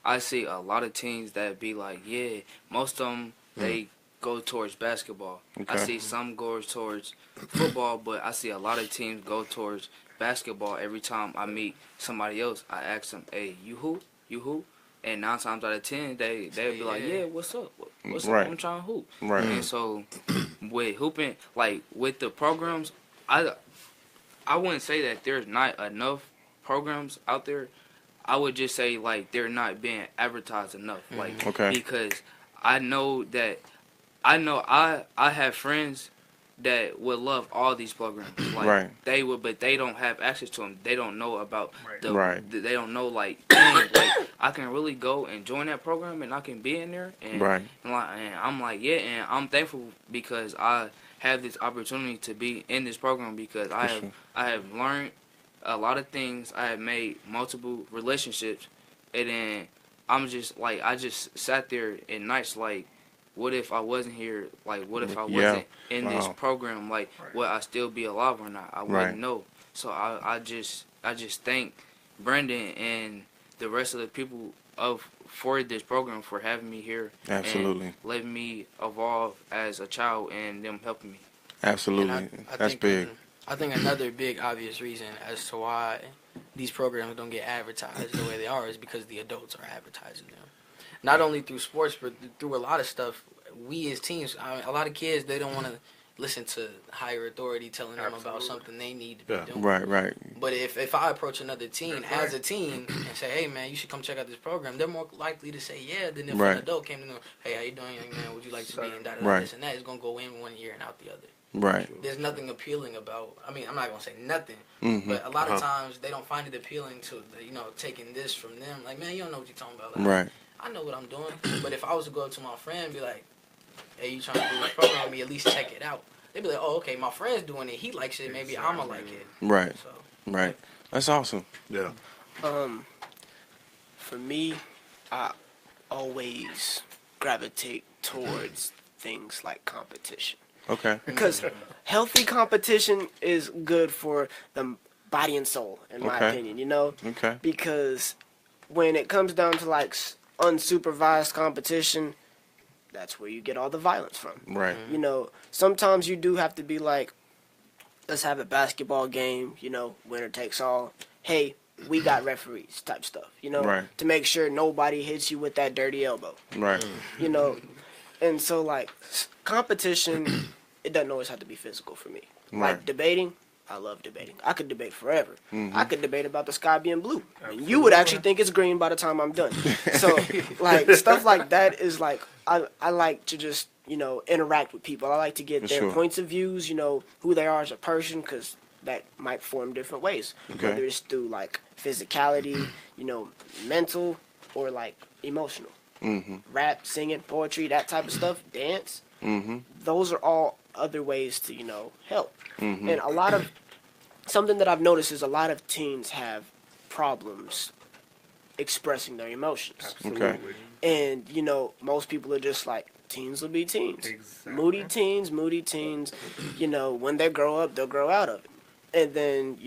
I see a lot of teams that be like, yeah, most of them, they go towards basketball. I Okay. see some go towards football, but I see a lot of teams go towards basketball. Every time I meet somebody else, I ask them, hey, you who? You who? And 9 times out of 10, they'll be like, yeah, what's up? What's Right. up? I'm trying to hoop. Right. And so with hooping, like with the programs, I wouldn't say that there's not enough programs out there. I would just say like they're not being advertised enough. Like Okay. because I know I have friends that would love all these programs. Like Right. they would, but they don't have access to them. They don't know about Right. they don't know like, dang, like I can really go and join that program and I can be in there and Right. and I'm like, yeah, and I'm thankful because I have this opportunity to be in this program because I have learned a lot of things. I have made multiple relationships, and then I'm just like I just sat there at nights like, what if I wasn't here? Like, what if I wasn't in this program? Like, would I still be alive or not? I wouldn't know. So I just thank Brandon and the rest of the people for this program for having me here. Absolutely. And letting me evolve as a child and them helping me. Absolutely. That's think, big. I think another big obvious reason as to why these programs don't get advertised the way they are is because the adults are advertising them. Not only through sports, but through a lot of stuff. We as teens, a lot of kids, they don't want to listen to higher authority telling them about something they need to be doing. Right. But if I approach another teen as a teen and say, hey, man, you should come check out this program, they're more likely to say yeah than if an adult came to them, hey, how you doing, young man? Would you like to be in this and that? It's going to go in one ear and out the other. Right. There's nothing appealing about, I mean, I'm not going to say nothing, but a lot of times they don't find it appealing to, taking this from them. Like, man, you don't know what you're talking about. Like, Right. I know what I'm doing. But if I was to go up to my friend and be like, hey, you trying to do this program with me, at least check it out. They'd be like, oh, okay, my friend's doing it. He likes it. Maybe I'm going to like it. Right. So. Right. That's awesome. Yeah. For me, I always gravitate towards things like competition. Okay. Because healthy competition is good for the body and soul, in my opinion, Okay. Because when it comes down to like unsupervised competition, that's where you get all the violence from. Right. Sometimes you do have to be like, let's have a basketball game, winner takes all. Hey, we got referees type stuff, Right. to make sure nobody hits you with that dirty elbow. Right. And so like competition, it doesn't always have to be physical for me. Right. Like debating, I love debating. I could debate forever. I could debate about the sky being blue. And you would actually think it's green by the time I'm done. So, like, stuff like that is like, I like to just, interact with people. I like to get their points of views, who they are as a person, because that might form different ways. Okay. Whether it's through, like, physicality, mental, or, like, emotional. Rap, singing, poetry, that type of stuff, dance. Those are all other ways to, help. And something that I've noticed is a lot of teens have problems expressing their emotions. Absolutely. And, most people are just like, teens will be teens. Exactly. Moody teens. When they grow up, they'll grow out of it. And then,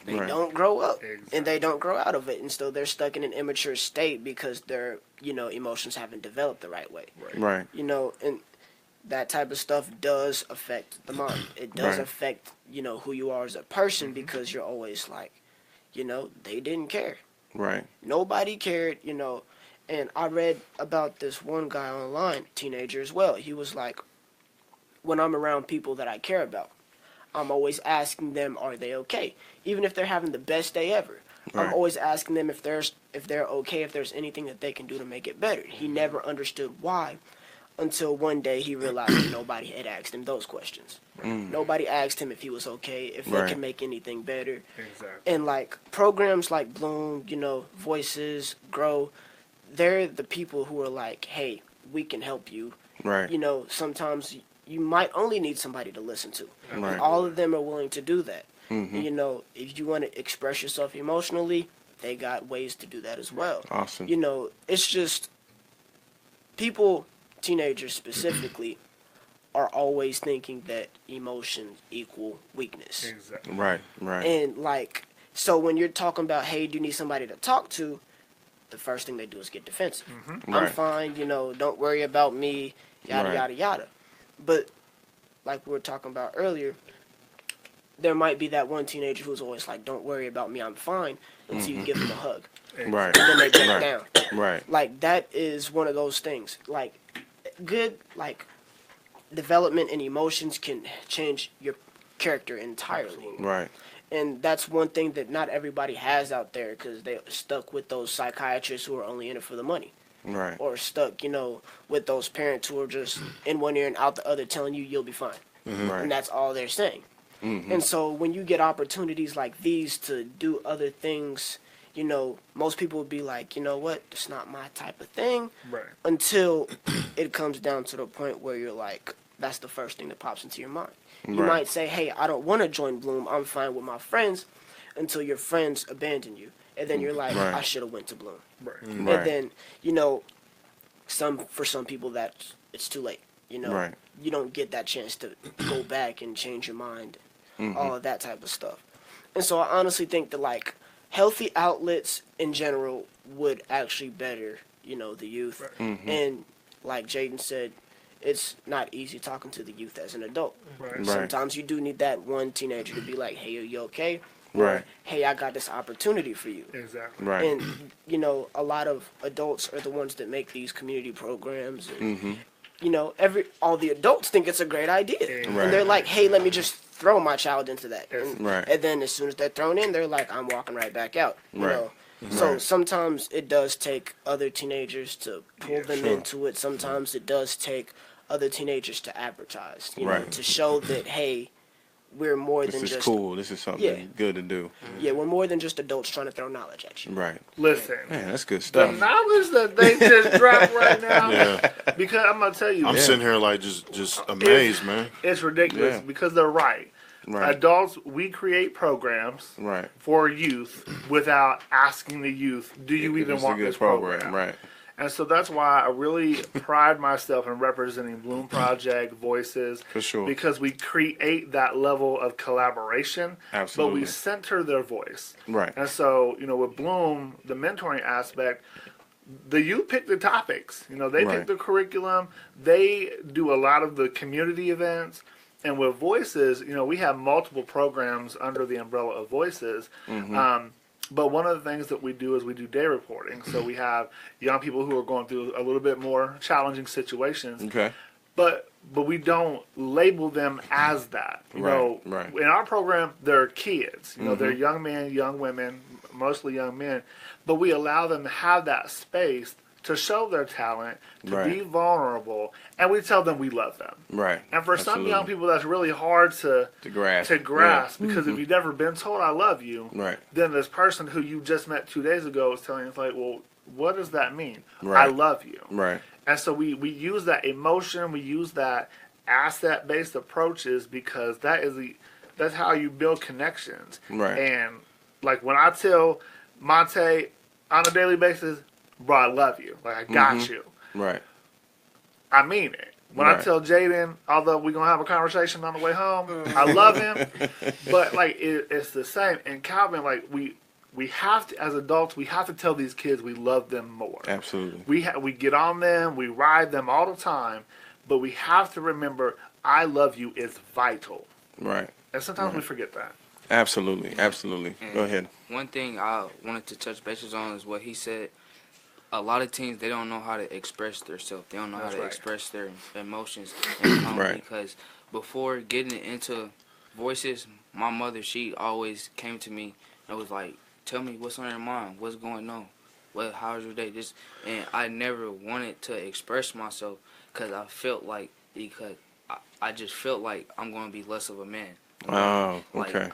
they don't grow up. Exactly. And they don't grow out of it. And so they're stuck in an immature state because their, emotions haven't developed the right way. Right. And that type of stuff does affect the mind. It does affect, who you are as a person because you're always like, they didn't care. Right. Nobody cared, And I read about this one guy online, teenager as well. He was like, when I'm around people that I care about, I'm always asking them, are they okay? Even if they're having the best day ever. Right. I'm always asking them if they're okay, if there's anything that they can do to make it better. He never understood why. Until one day he realized that nobody had asked him those questions. Nobody asked him if he was okay, if they can make anything better. Exactly. And like programs like Bloom, Voices, Grow, they're the people who are like, hey, we can help you. Right. Sometimes you might only need somebody to listen to. Right. All of them are willing to do that. If you want to express yourself emotionally, they got ways to do that as well. Awesome. It's just people, teenagers specifically, are always thinking that emotions equal weakness. Exactly. Right. Right. And like, so when you're talking about, hey, do you need somebody to talk to? The first thing they do is get defensive. I'm Right. fine, don't worry about me, yada, yada, yada. But like we were talking about earlier, there might be that one teenager who's always like, don't worry about me, I'm fine, until you give them a hug. Right. And then they break down. Right. Like, that is one of those things. Like, good, like, development and emotions can change your character entirely. Right. And that's one thing that not everybody has out there because they're stuck with those psychiatrists who are only in it for the money. Right. Or stuck, with those parents who are just in one ear and out the other telling you you'll be fine. Right. And that's all they're saying. And so when you get opportunities like these to do other things, most people would be like, you know what, it's not my type of thing. Right. Until it comes down to the point where you're like, that's the first thing that pops into your mind. You Right. might say, hey, I don't want to join Bloom. I'm fine with my friends, until your friends abandon you. And then you're like, Right. I should have went to Bloom. Right. Right. And then, for some people it's too late. Right. You don't get that chance to go back and change your mind, all of that type of stuff. And so I honestly think that like healthy outlets in general would actually better, the youth. Right. And like Jaydon said, it's not easy talking to the youth as an adult. Right. Sometimes you do need that one teenager to be like, hey, are you okay? Or, Right. hey, I got this opportunity for you. Exactly. Right. And, you know, a lot of adults are the ones that make these community programs. And, you know, all the adults think it's a great idea. Right. And they're like, hey, let me just throw my child into that. And, Right. and then as soon as they're thrown in, they're like, I'm walking right back out. You Right. know? So sometimes it does take other teenagers to pull them sure. into it. Sometimes it does take other teenagers to advertise, you know, Right. to show that, hey, we're more This than is just cool. This is something Yeah. good to do. yeah, we're more than just adults trying to throw knowledge at you. Right. Listen, Man, that's good the stuff. knowledge that they just dropped right now, Yeah. because I'm gonna tell you, I'm sitting here like just amazed, man. it's ridiculous Yeah. because they're right. Right. Adults, we create programs Right. for youth without asking the youth, do you even It's a want good this program? Right. And so that's why I really pride myself in representing Bloom Project Voices. For sure. Because we create that level of collaboration, Absolutely. but we center their voice. Right. And so, you know, with Bloom, the mentoring aspect, the youth pick the topics. You know, they Right. pick the curriculum. They do a lot of the community events. And with Voices, you know, we have multiple programs under the umbrella of Voices. But one of the things that we do is we do day reporting. So we have young people who are going through a little bit more challenging situations. Okay. But we don't label them as that. You know, right. in our program, they're kids. You know, they're young men, young women, mostly young men. But we allow them to have that space to show their talent, to Right. be vulnerable, and we tell them we love them. Right. And for some Absolutely. young people, that's really hard to grasp. because if you've never been told I love you, Right. then this person who you just met 2 days ago is telling you, it's like, well, what does that mean? Right. I love you. Right. And so we use that emotion, we use that asset-based approaches because that's how you build connections. Right. And like when I tell Montae on a daily basis, bro, I love you. Like I got you. Right. I mean it. When I Right. tell Jaydon, although we're going to have a conversation on the way home, I love him. But like it's the same. And Calvin, like we have to, as adults, we have to tell these kids we love them more. Absolutely. We get on them, we ride them all the time, but we have to remember I love you is vital. Right. And sometimes we forget that. Absolutely. Absolutely. And Go ahead. One thing I wanted to touch bases on is what he said. A lot of teens, they don't know how to express themselves. They don't know That's how to right. express their emotions and tone. Right. Because before getting into Voices, my mother, she always came to me and was like, tell me what's on your mind, what's going on, how's your day, and I never wanted to express myself because I just felt like I'm going to be less of a man. Oh, okay.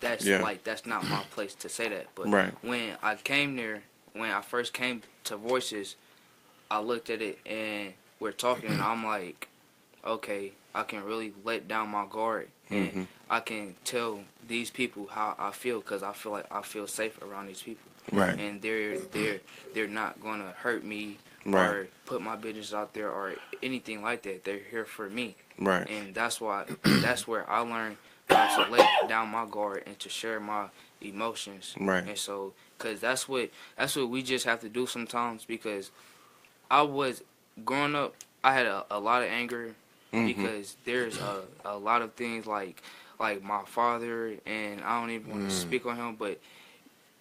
That's not my place to say that. But Right. when I first came to Voices, I looked at it and we're talking and I'm like, okay, I can really let down my guard and I can tell these people how I feel because I feel like I feel safe around these people. Right. And they're not gonna hurt me Right. or put my business out there or anything like that. They're here for me. Right. And that's where I learned how to let down my guard and to share my emotions. Right. And so, cause that's what we just have to do sometimes. Because I was growing up, I had a lot of anger because there's a lot of things like my father, and I don't even want to speak on him, but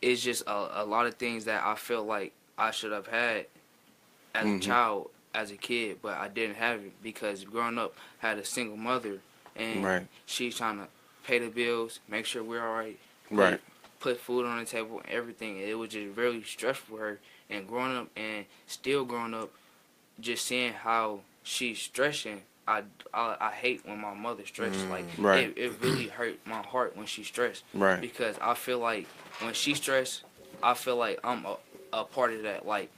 it's just a lot of things that I feel like I should have had as a child, as a kid, but I didn't have it because growing up, I had a single mother, and Right. she's trying to pay the bills, make sure we're all right, Right. put food on the table, and everything. It was just really stressful for her. And growing up, and still growing up, just seeing how she's stressing, I hate when my mother stressed. Like Right. it really hurt my heart when she stressed. Right. Because I feel like when she stressed, I feel like I'm a part of that. Like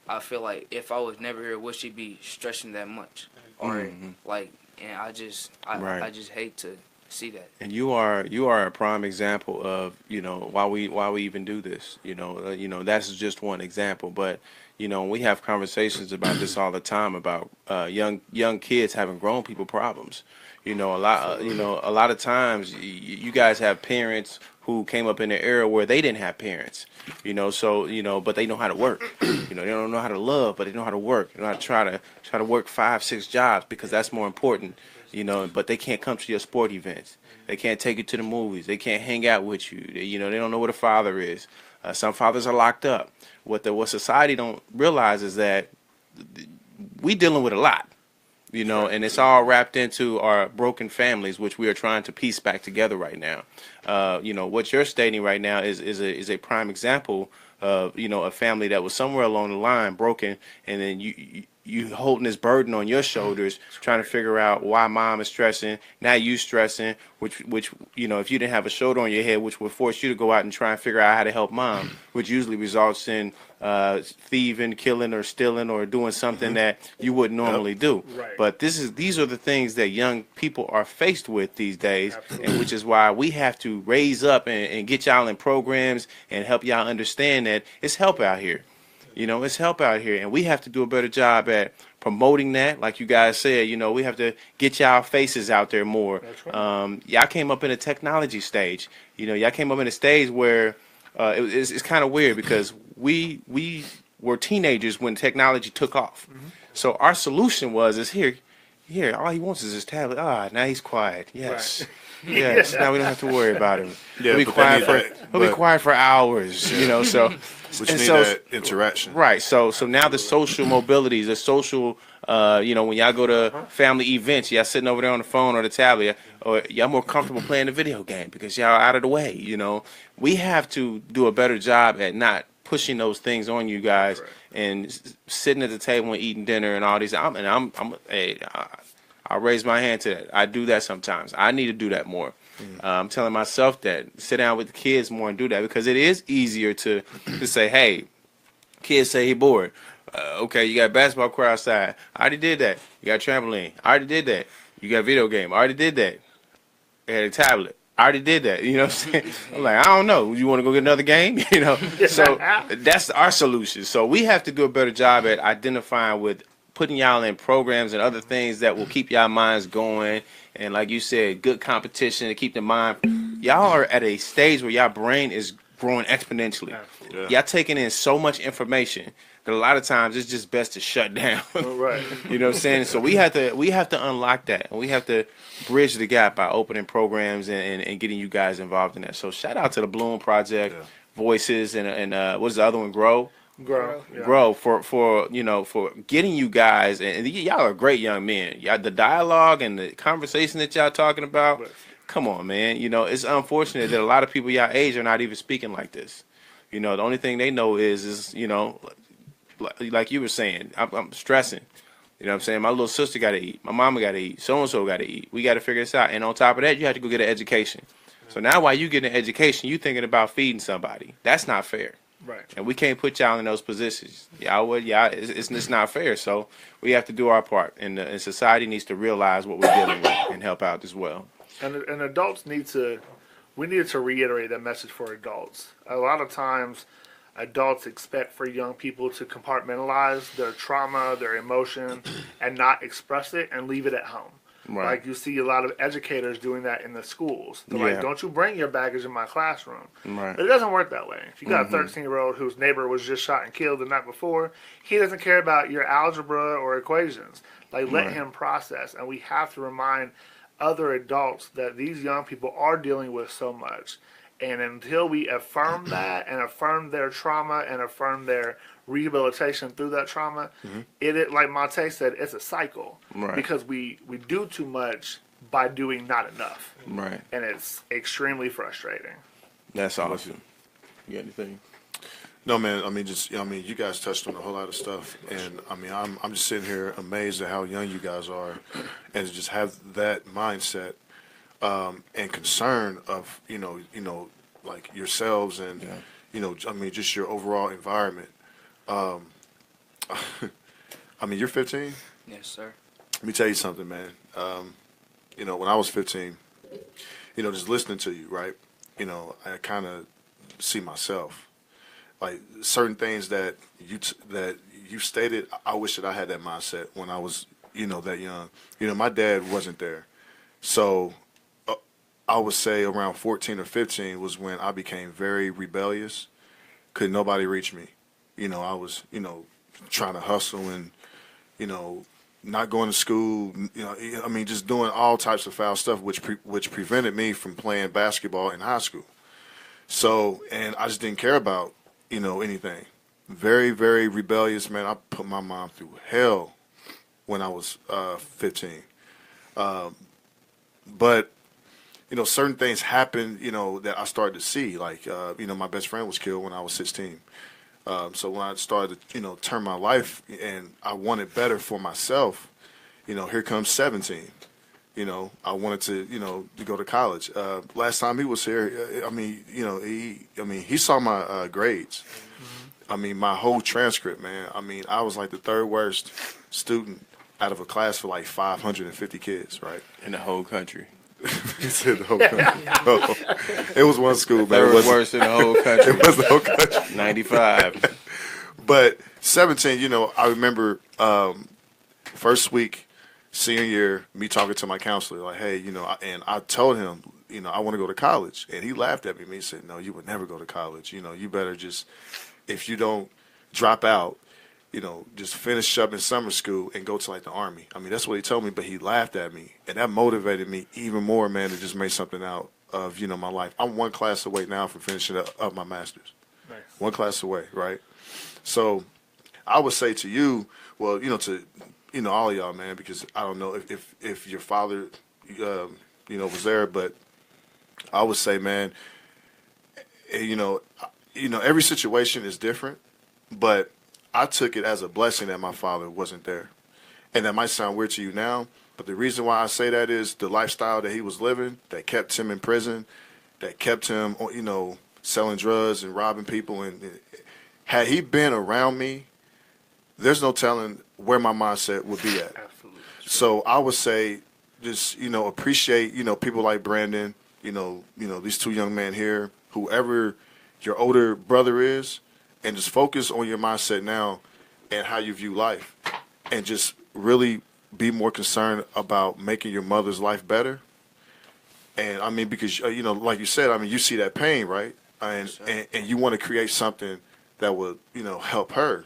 I feel like if I was never here, would she be stressing that much? Or like, and I just Right. I just hate to see that. And you are a prime example of, you know, why we even do this. You know that's just one example, but you know we have conversations about this all the time about young kids having grown people problems. You know, a lot of times you guys have parents who came up in an era where they didn't have parents. You know, so you know, but they know how to work. You know, they don't know how to love, but they know how to work. They know how to try to work 5-6 jobs because that's more important. You know, but they can't come to your sport events. They can't take you to the movies. They can't hang out with you. You know, they don't know what a father is. Some fathers are locked up. What society don't realize is that we dealing with a lot. You know, and it's all wrapped into our broken families, which we are trying to piece back together right now. You know, what you're stating right now is a prime example of, you know, a family that was somewhere along the line broken, and then you holding this burden on your shoulders, trying to figure out why mom is stressing. Now you stressing, which you know, if you didn't have a shoulder on your head, which would force you to go out and try and figure out how to help mom, which usually results in thieving, killing, or stealing, or doing something that you wouldn't normally do. Right. But these are the things that young people are faced with these days, and which is why we have to raise up and get y'all in programs and help y'all understand that it's help out here. You know, it's help out here, and we have to do a better job at promoting that. Like you guys said, you know, we have to get y'all faces out there more. That's right. Y'all came up in a technology stage. You know, y'all came up in a stage where it's kind of weird because we were teenagers when technology took off. Mm-hmm. So our solution is here. All he wants is his tablet. Now he's quiet. Yes. Right. Yes. Now we don't have to worry about him. Yeah, He'll be but quiet quiet for hours. You know, so. Which And need so- that interaction. Right. So now the social mobility, the social, you know, when y'all go to family events, y'all sitting over there on the phone or the tablet, or y'all more comfortable playing the video game because y'all out of the way. You know, we have to do a better job at not pushing those things on you guys and sitting at the table and eating dinner and all these. I'll raise my hand to that. I do that sometimes. I need to do that more. I'm telling myself that, sit down with the kids more and do that, because it is easier to say, hey, kids say he bored. Okay, you got a basketball court outside. I already did that. You got a trampoline. I already did that. You got a video game. I already did that. I had a tablet. I already did that. You know what I'm saying? I'm like, I don't know. You want to go get another game? You know? So that's our solution. So we have to do a better job at identifying with putting y'all in programs and other things that will keep y'all minds going. And like you said, good competition to keep the mind. Y'all are at a stage where y'all brain is growing exponentially. Yeah. Y'all taking in so much information that a lot of times it's just best to shut down. Right. You know what I'm saying? So we have to unlock that, and we have to bridge the gap by opening programs and getting you guys involved in that. So shout out to the Bloom Project, Voices, and what's the other one, Grow. Grow. Yeah. Grow for you know, for getting you guys, and y'all are great young men. Y'all, the dialogue and the conversation that y'all talking about, come on, man. You know, it's unfortunate that a lot of people y'all age are not even speaking like this. You know, the only thing they know is you know, like you were saying, I'm stressing. You know what I'm saying? My little sister got to eat. My mama got to eat. So-and-so got to eat. We got to figure this out. And on top of that, you have to go get an education. So now while you get an education, you thinking about feeding somebody. That's not fair. Right. And we can't put y'all in those positions. It's not fair. So we have to do our part. And society needs to realize what we're dealing with and help out as well. And adults need to reiterate that message for adults. A lot of times, adults expect for young people to compartmentalize their trauma, their emotion, and not express it and leave it at home. Right. Like you see a lot of educators doing that in the schools. They're Yeah. like, don't you bring your baggage in my classroom. Right. But it doesn't work that way. If you got a 13-year-old whose neighbor was just shot and killed the night before, he doesn't care about your algebra or equations. Like, let him process. And we have to remind other adults that these young people are dealing with so much. And until we affirm that and affirm their trauma and affirm their rehabilitation through that trauma, it like Montae said, it's a cycle. Right. Because we do too much by doing not enough. Right. And it's extremely frustrating. That's awesome. You got anything? No, man. I mean, you guys touched on a whole lot of stuff, and I mean, I'm just sitting here amazed at how young you guys are, and to just have that mindset and concern of you know, like yourselves and you know, I mean, just your overall environment. I mean, you're 15. Yes, sir. Let me tell you something, man. You know, when I was 15, just listening to you, right? I kind of see myself, like certain things that you stated. I wish that I had that mindset when I was, that young. My dad wasn't there, so I would say around 14 or 15 was when I became very rebellious. Could nobody reach me? I was, trying to hustle and, not going to school. Just doing all types of foul stuff, which prevented me from playing basketball in high school. So, and I just didn't care about, anything. Very, very rebellious, man. I put my mom through hell when I was 15. But certain things happened, that I started to see. Like, my best friend was killed when I was 16. So when I started to, turn my life and I wanted better for myself, here comes 17. I wanted to go to college. Last time he was here, he saw my grades. My whole transcript, man. I was like the third worst student out of a class for like 550 kids, right? In the whole country. He said the whole country. No. It was one school, man. It was worse in the whole country. It was the whole country. 95. But 17, I remember first week, senior year, me talking to my counselor, like, hey, and I told him, I want to go to college. And he laughed at me. He said, no, you would never go to college. You better just, if you don't drop out, just finish up in summer school and go to like the Army. That's what he told me, but he laughed at me. And that motivated me even more, man, to just make something out of, my life. I'm one class away now from finishing up my master's. Nice. One class away, right? So I would say to you, well, to, all of y'all, man, because I don't know if your father, was there, but I would say, man, every situation is different, but I took it as a blessing that my father wasn't there. And that might sound weird to you now, but the reason why I say that is the lifestyle that he was living that kept him in prison, that kept him, selling drugs and robbing people. And had he been around me, there's no telling where my mindset would be at. Absolutely. So I would say just, appreciate, people like Brandon, these two young men here, whoever your older brother is, and just focus on your mindset now and how you view life. And just really be more concerned about making your mother's life better. And, because, like you said, you see that pain, right? And you want to create something that would, help her.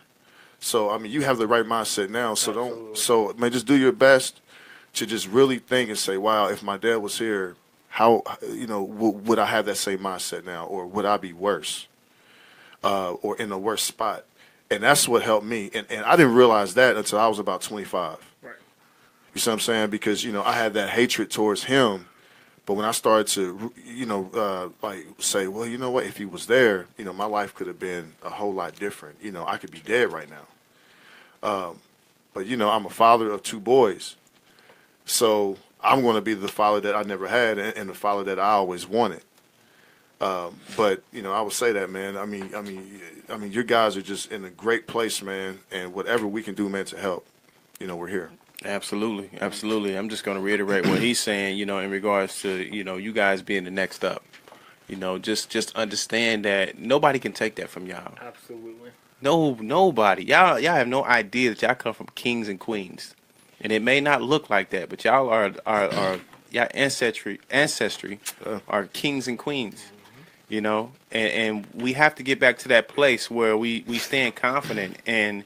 So, you have the right mindset now. So just do your best to just really think and say, wow, if my dad was here, how, would I have that same mindset now? Or would I be worse? Or in a worse spot. And that's what helped me. And I didn't realize that until I was about 25. Right. You see what I'm saying? Because, I had that hatred towards him. But when I started to, say, well, you know what? If he was there, my life could have been a whole lot different. I could be dead right now. But, I'm a father of two boys. So I'm going to be the father that I never had and the father that I always wanted. But I would say that, man. Your guys are just in a great place, man. And whatever we can do, man, to help, we're here. Absolutely, absolutely. I'm just going to reiterate what he's saying. In regards to you guys being the next up. Just understand that nobody can take that from y'all. Absolutely. No, nobody. Y'all have no idea that y'all come from kings and queens, and it may not look like that, but y'all are y'all ancestry are kings and queens. And we have to get back to that place where we stand confident and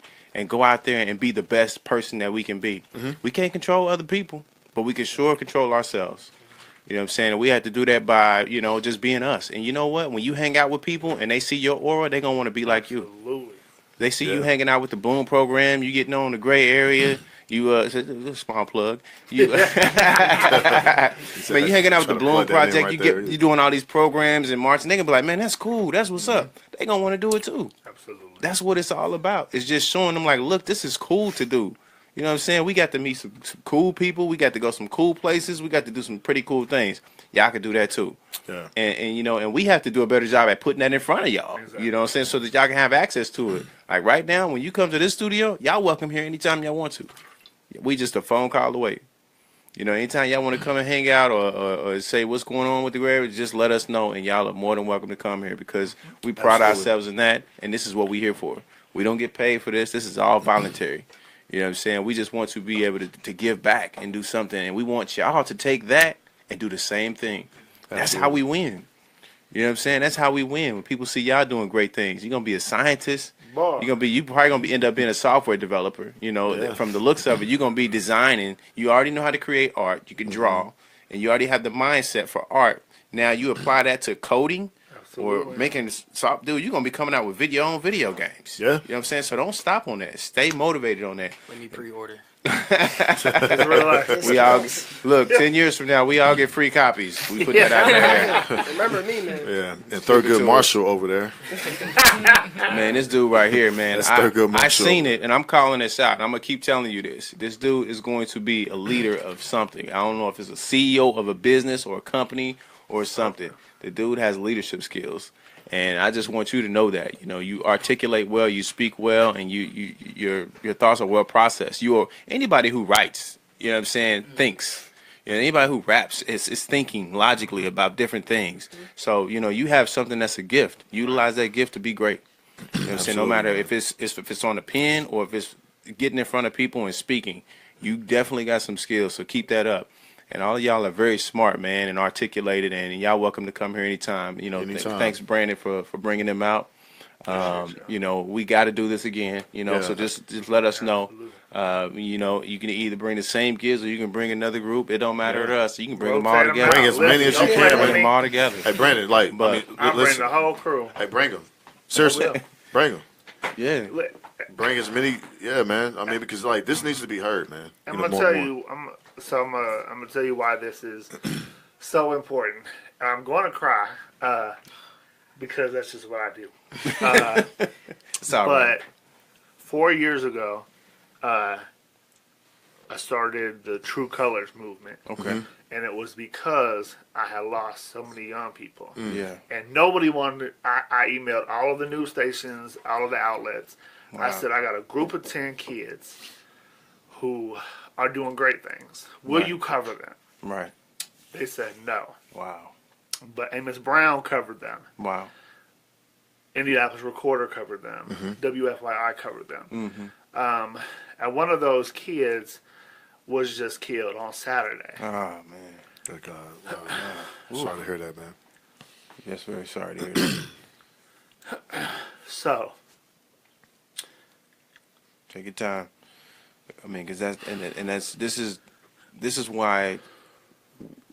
go out there and be the best person that we can be. Mm-hmm. We can't control other people, but we can sure control ourselves. You know what I'm saying? And we have to do that by, just being us. And you know what? When you hang out with people and they see your aura, they're going to want to be like you. Absolutely. They see you hanging out with the Boom program, you getting on the gray area. You small plug. You man, you hanging out with the Bloom Project. You doing all these programs and marching. They gonna be like, man, that's cool. That's what's up. They gonna want to do it too. Absolutely. That's what it's all about. It's just showing them like, look, this is cool to do. You know what I'm saying? We got to meet some cool people. We got to go some cool places. We got to do some pretty cool things. Y'all can do that too. Yeah. And we have to do a better job at putting that in front of y'all. Exactly. You know what I'm saying? So that y'all can have access to it. Like right now, when you come to this studio, y'all welcome here anytime y'all want to. We just a phone call away. You know, anytime y'all want to come and hang out or say what's going on with the Gray Area, just let us know, and y'all are more than welcome to come here because we pride ourselves in that, and this is what we're here for. We don't get paid for this. This is all voluntary. You know what I'm saying? We just want to be able to give back and do something, and we want y'all to take that and do the same thing. That's how we win. You know what I'm saying? That's how we win. When people see y'all doing great things, you're gonna be a scientist. You probably gonna end up being a software developer. You know, from the looks of it, you're gonna be designing. You already know how to create art. You can draw, and you already have the mindset for art. Now you apply that to coding or making soft. Dude, you're gonna be coming out with your own video games. Yeah, you know what I'm saying. So don't stop on that. Stay motivated on that. Let me pre-order. We all look 10 years from now. We all get free copies. We put that out there. Remember me, man. Yeah, and Thurgood Marshall over there. Man, this dude right here, man. I seen it, and I'm calling this out. And I'm gonna keep telling you this. This dude is going to be a leader of something. I don't know if it's a CEO of a business or a company or something. The dude has leadership skills. And I just want you to know that, you know, you articulate well, you speak well, and your thoughts are well processed. You are anybody who writes, you know what I'm saying, thinks. You know, anybody who raps is thinking logically about different things. So, you know, you have something that's a gift. Utilize that gift to be great. You know what I'm saying? No matter if it's on the pen or if it's getting in front of people and speaking, you definitely got some skills. So keep that up. And all of y'all are very smart, man, and articulated, and y'all welcome to come here anytime. You know, thanks, Brandon, for bringing them out. You know, we got to do this again. You know, so just let us know. You know, you can either bring the same kids or you can bring another group. It don't matter to us. You can bring them all together. Bring as many as you can. Bring them all together. Hey, Brandon, I'll bring the whole crew. Hey, bring them. Seriously, bring them. Yeah. Bring as many. Yeah, man. I mean, because like this needs to be heard, man. I'm gonna tell you. I'm gonna tell you why this is so important. I'm going to cry because that's just what I do. But 4 years ago, I started the True Colors movement. Okay. And it was because I had lost so many young people. Yeah. And nobody wanted. I emailed all of the news stations, all of the outlets. Wow. I said I got a group of 10 kids who are doing great things. Will you cover them? Right. They said no. Wow. But Amos Brown covered them. Wow. Indianapolis Recorder covered them. WFYI covered them. Mm-hmm. And one of those kids was just killed on Saturday. Oh, man. Good God. Wow. Sorry to hear that, man. Yes, very sorry to hear that. So. Take your time. I mean, because this is why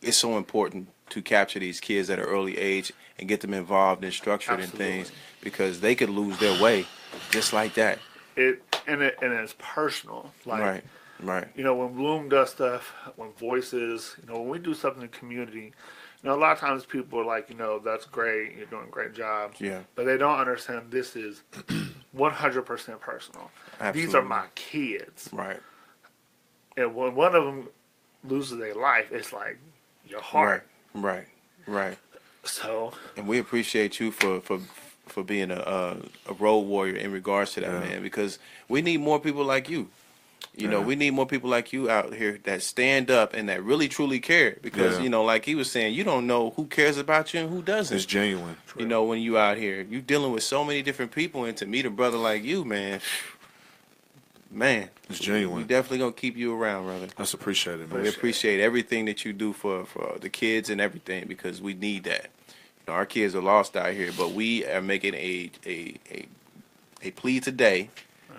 it's so important to capture these kids at an early age and get them involved and structured in things, because they could lose their way just like that. And it's personal. Like, right. You know, when Bloom does stuff, when Voices, you know, when we do something in the community, you know, a lot of times people are like, you know, that's great, you're doing a great job. Yeah. But they don't understand this is 100% personal. Absolutely. These are my kids. Right. And when one of them loses their life, it's like your heart. Right. So. And we appreciate you for being a road warrior in regards to that, man, because we need more people like you. You know, we need more people like you out here that stand up and that really truly care, because you know, like he was saying, you don't know who cares about you and who doesn't. It's genuine. You know, when you out here, you dealing with so many different people, and to meet a brother like you, man, it's genuine. We definitely gonna keep you around, brother. That's appreciated, man. We appreciate everything that you do for the kids and everything, because we need that. You know, our kids are lost out here, but we are making a plea today.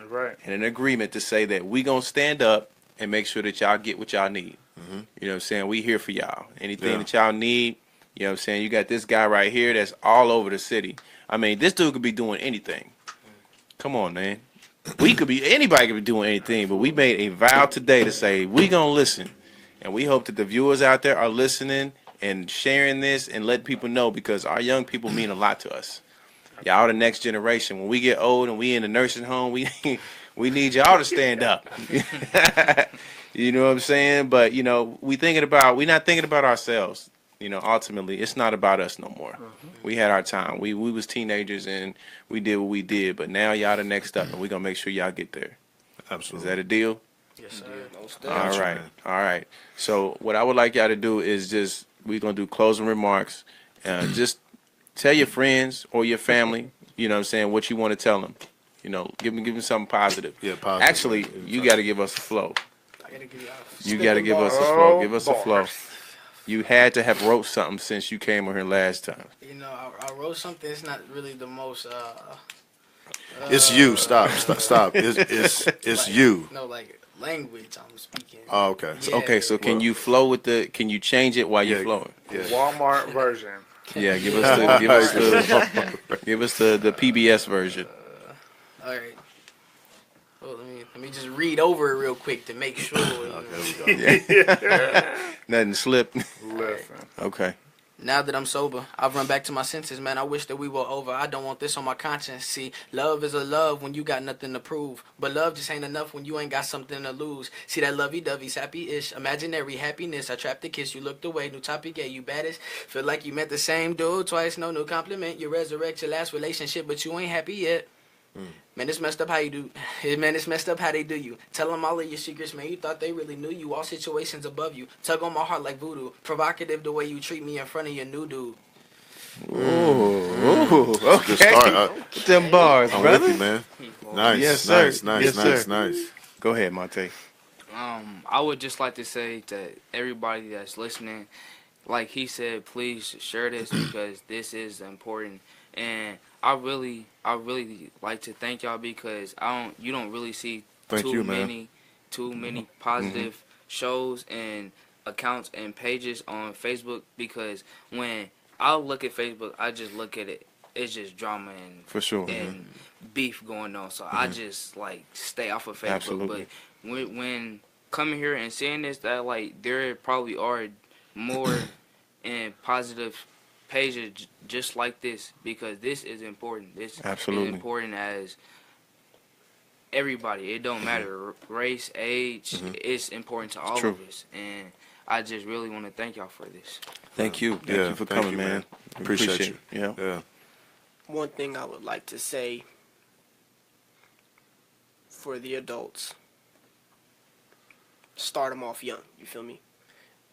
Right. And an agreement to say that we gonna stand up and make sure that y'all get what y'all need. You know what I'm saying? We here for y'all. Anything that y'all need, you know what I'm saying? You got this guy right here that's all over the city. I mean, this dude could be doing anything. Come on, man. Anybody could be doing anything, but we made a vow today to say we gonna listen. And we hope that the viewers out there are listening and sharing this and letting people know, because our young people mean a lot to us. Y'all the next generation. When we get old and we in the nursing home, we need y'all to stand up. You know what I'm saying? But, you know, we're not thinking about ourselves. You know, ultimately, it's not about us no more. We had our time. We was teenagers and we did what we did. But now y'all the next up, and we're going to make sure y'all get there. Absolutely. Is that a deal? Yes, sir. Most All definitely. right, all right. So what I would like y'all to do is just we're gonna do closing remarks. Just tell your friends or your family, you know what I'm saying, what you want to tell them. You know, give them something positive. Yeah, positive. Actually, you got to give us a flow. I gotta give you You got to Spitting give us a bars. flow. Give us a Oh, flow. bars. You had to have wrote something since you came on here last time. You know, I wrote something. It's not really the most. It's you. Stop. It's Like, you. No, like language I'm speaking. Oh, okay. Yeah. Okay, so can Well- you flow with the? Can you change it while you're Yeah. flowing? Yeah. Walmart version. Yeah, give us the PBS version. All right. Well, let me just read over it real quick to make sure. Nothing slip. Listen. Okay. Now that I'm sober, I've run back to my senses, man. I wish that we were over. I don't want this on my conscience. See, love is a love when you got nothing to prove. But love just ain't enough when you ain't got something to lose. See that lovey-dovey, sappy-ish, imaginary happiness. I trapped the kiss, you looked away. New topic, yeah, you baddest. Feel like you met the same dude twice, no new compliment. You resurrect your last relationship, but you ain't happy yet. Man, it's messed up how you do. Man, it's messed up how they do you. Tell them all of your secrets, man. You thought they really knew you. All situations above you. Tug on my heart like voodoo. Provocative the way you treat me in front of your new dude. Ooh, Good okay. start. Get them bars, I'm brother. with you, man. Nice. Yes, sir. Nice. Yes, sir. Nice. Go ahead, Montae. I would just like to say that everybody that's listening, like he said, please share this because this is important. And I really like to thank y'all because you don't really see Thank you, man. too many positive shows and accounts and pages on Facebook because when I look at Facebook, I just look at it. It's just drama and For sure. and beef going on. So I just like stay off of Facebook. Absolutely. But when coming here and seeing this, that like there probably are more and positive pages just like this because this is important. This Absolutely. is important as everybody. It don't matter race, age. It's important to all true. of us. And I just really want to thank y'all for this. Thank you. Thank Yeah, you for thank coming, you, man. man. Appreciate Appreciate it. Yeah. Yeah. One thing I would like to say for the adults, start them off young, you feel me?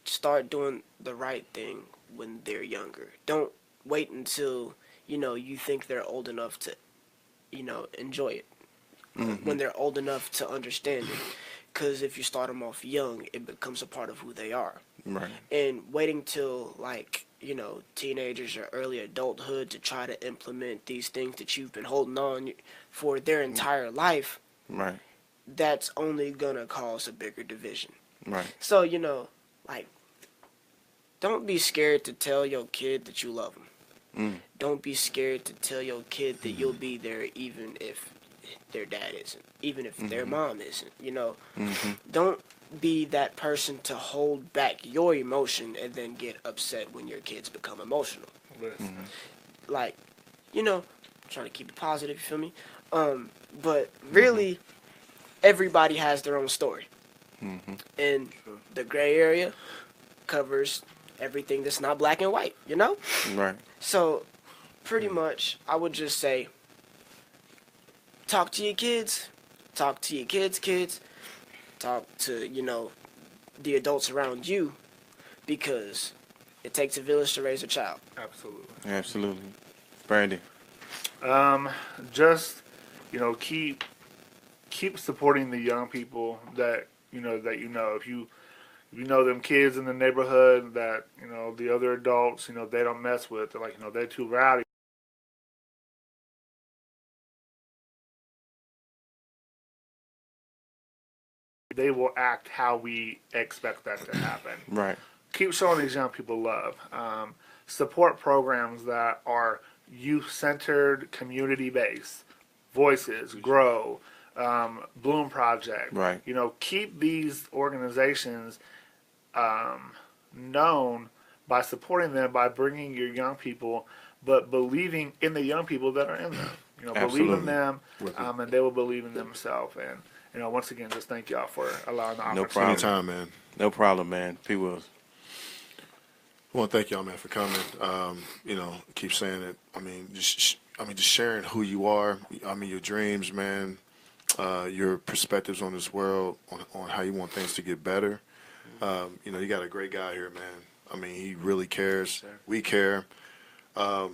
Start doing the right thing when they're younger. Don't wait until, you think they're old enough to, enjoy it. When they're old enough to understand it. Because if you start them off young, it becomes a part of who they are. Right. And waiting till, teenagers or early adulthood to try to implement these things that you've been holding on for their entire life, Right. that's only gonna cause a bigger division. Right. So, don't be scared to tell your kid that you love them. Don't be scared to tell your kid that you'll be there even if their dad isn't, even if their mom isn't, Don't be that person to hold back your emotion and then get upset when your kids become emotional. Listen. Trying to keep it positive, you feel me? But really, everybody has their own story. And the gray area covers everything that's not black and white, Right. So, pretty much, I would just say, talk to your kids, talk to your kids' kids, talk to, the adults around you, because it takes a village to raise a child. Absolutely. Absolutely. Brandon. Just keep supporting the young people that you know. If you know them kids in the neighborhood that the other adults they don't mess with. They're like they're too rowdy. They will act how we expect that to happen. Right. Keep showing these young people love. Support programs that are youth-centered, community-based. Voices, Grow, Bloom Project. Right. Keep these organizations known by supporting them, by bringing your young people, but believing in the young people that are in them. Believe Absolutely. in them, and they will believe in themselves. And once again, just thank y'all for allowing the No opportunity. problem. Anytime, man. No problem, man. P. Wills. I want to thank y'all, man, for coming. Keep saying it. Just sharing who you are. Your dreams, man. your perspectives on this world, on how you want things to get better. You know, you got a great guy here, man. I mean, he really cares. We care. I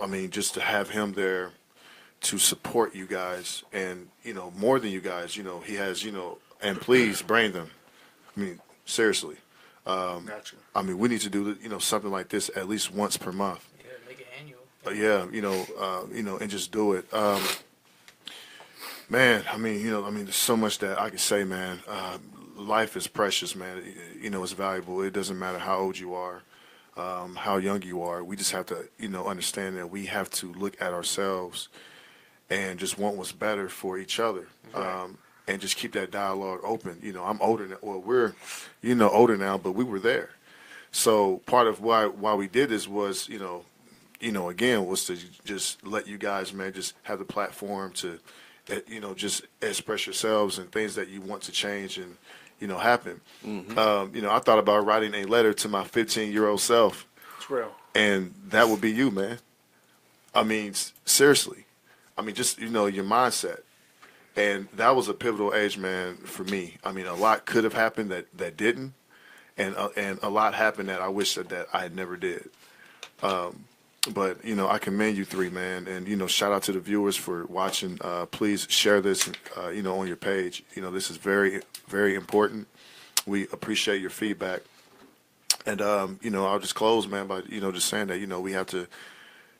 mean, just to have him there to support you guys, and, you know, more than you guys, you know, he has, you know, and please, Brandon, I mean, seriously. Gotcha. I mean, we need to do, you know, something like this at least once per month. Yeah, make it annual. Yeah, you know, and just do it. Man, I mean, there's so much that I can say, man. Life is precious, man. You know, it's valuable. It doesn't matter how old you are, how young you are. We just have to, you know, understand that we have to look at ourselves and just want what's better for each other. And just keep that dialogue open. You know, I'm older now. Well, we're, you know, older now, but we were there. So part of why we did this was, you know, again, was to just let you guys, man, just have the platform to, you know, just express yourselves and things that you want to change and, you know, happen. You know, I thought about writing a letter to my 15-year-old self. It's real. And that would be you, man. I mean, seriously. I mean, just, you know, your mindset. And that was a pivotal age, man, for me. I mean, a lot could have happened that didn't, and a lot happened that I wish that I never did. But, you know, I commend you three, man, and, you know, shout out to the viewers for watching. Please share this, you know, on your page. You know, this is very, very important. We appreciate your feedback. And, you know, I'll just close, man, by, you know, just saying that, you know, we have to,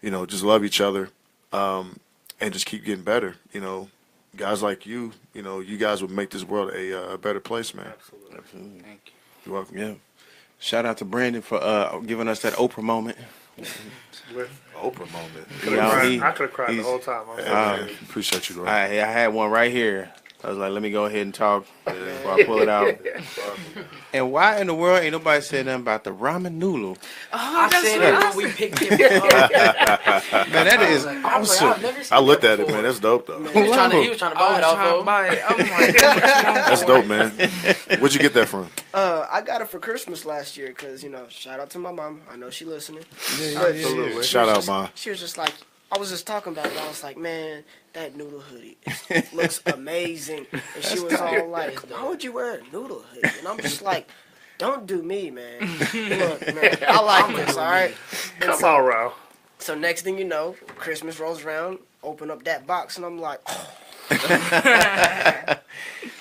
you know, just love each other and just keep getting better, you know. Guys like you know, you guys would make this world a better place, man. Absolutely. Thank you. You're welcome. Yeah. Shout out to Brandon for giving us that Oprah moment. Oprah moment. I could have cried the whole time. I'm sorry. Appreciate you, bro. I had one right here. I was like, let me go ahead and talk before I pull it out. And why in the world ain't nobody said nothing about the ramen noodle? I said it when we picked him up. Man, that is awesome. I looked at it, man. That's dope, though. He was trying to buy it off of. I'm like, That's dope, man. Where'd you get that from? I got it for Christmas last year because, you know, shout out to my mom. I know she listening. Absolutely. Shout out, Mom. She was just like, I was just talking about it. I was like, man, that noodle hoodie looks amazing. And she was all like, why would you wear a noodle hoodie? And I'm just like, don't do me, man. Look, man, I like this, all right? Come on, Ro. So next thing you know, Christmas rolls around, open up that box, and I'm like,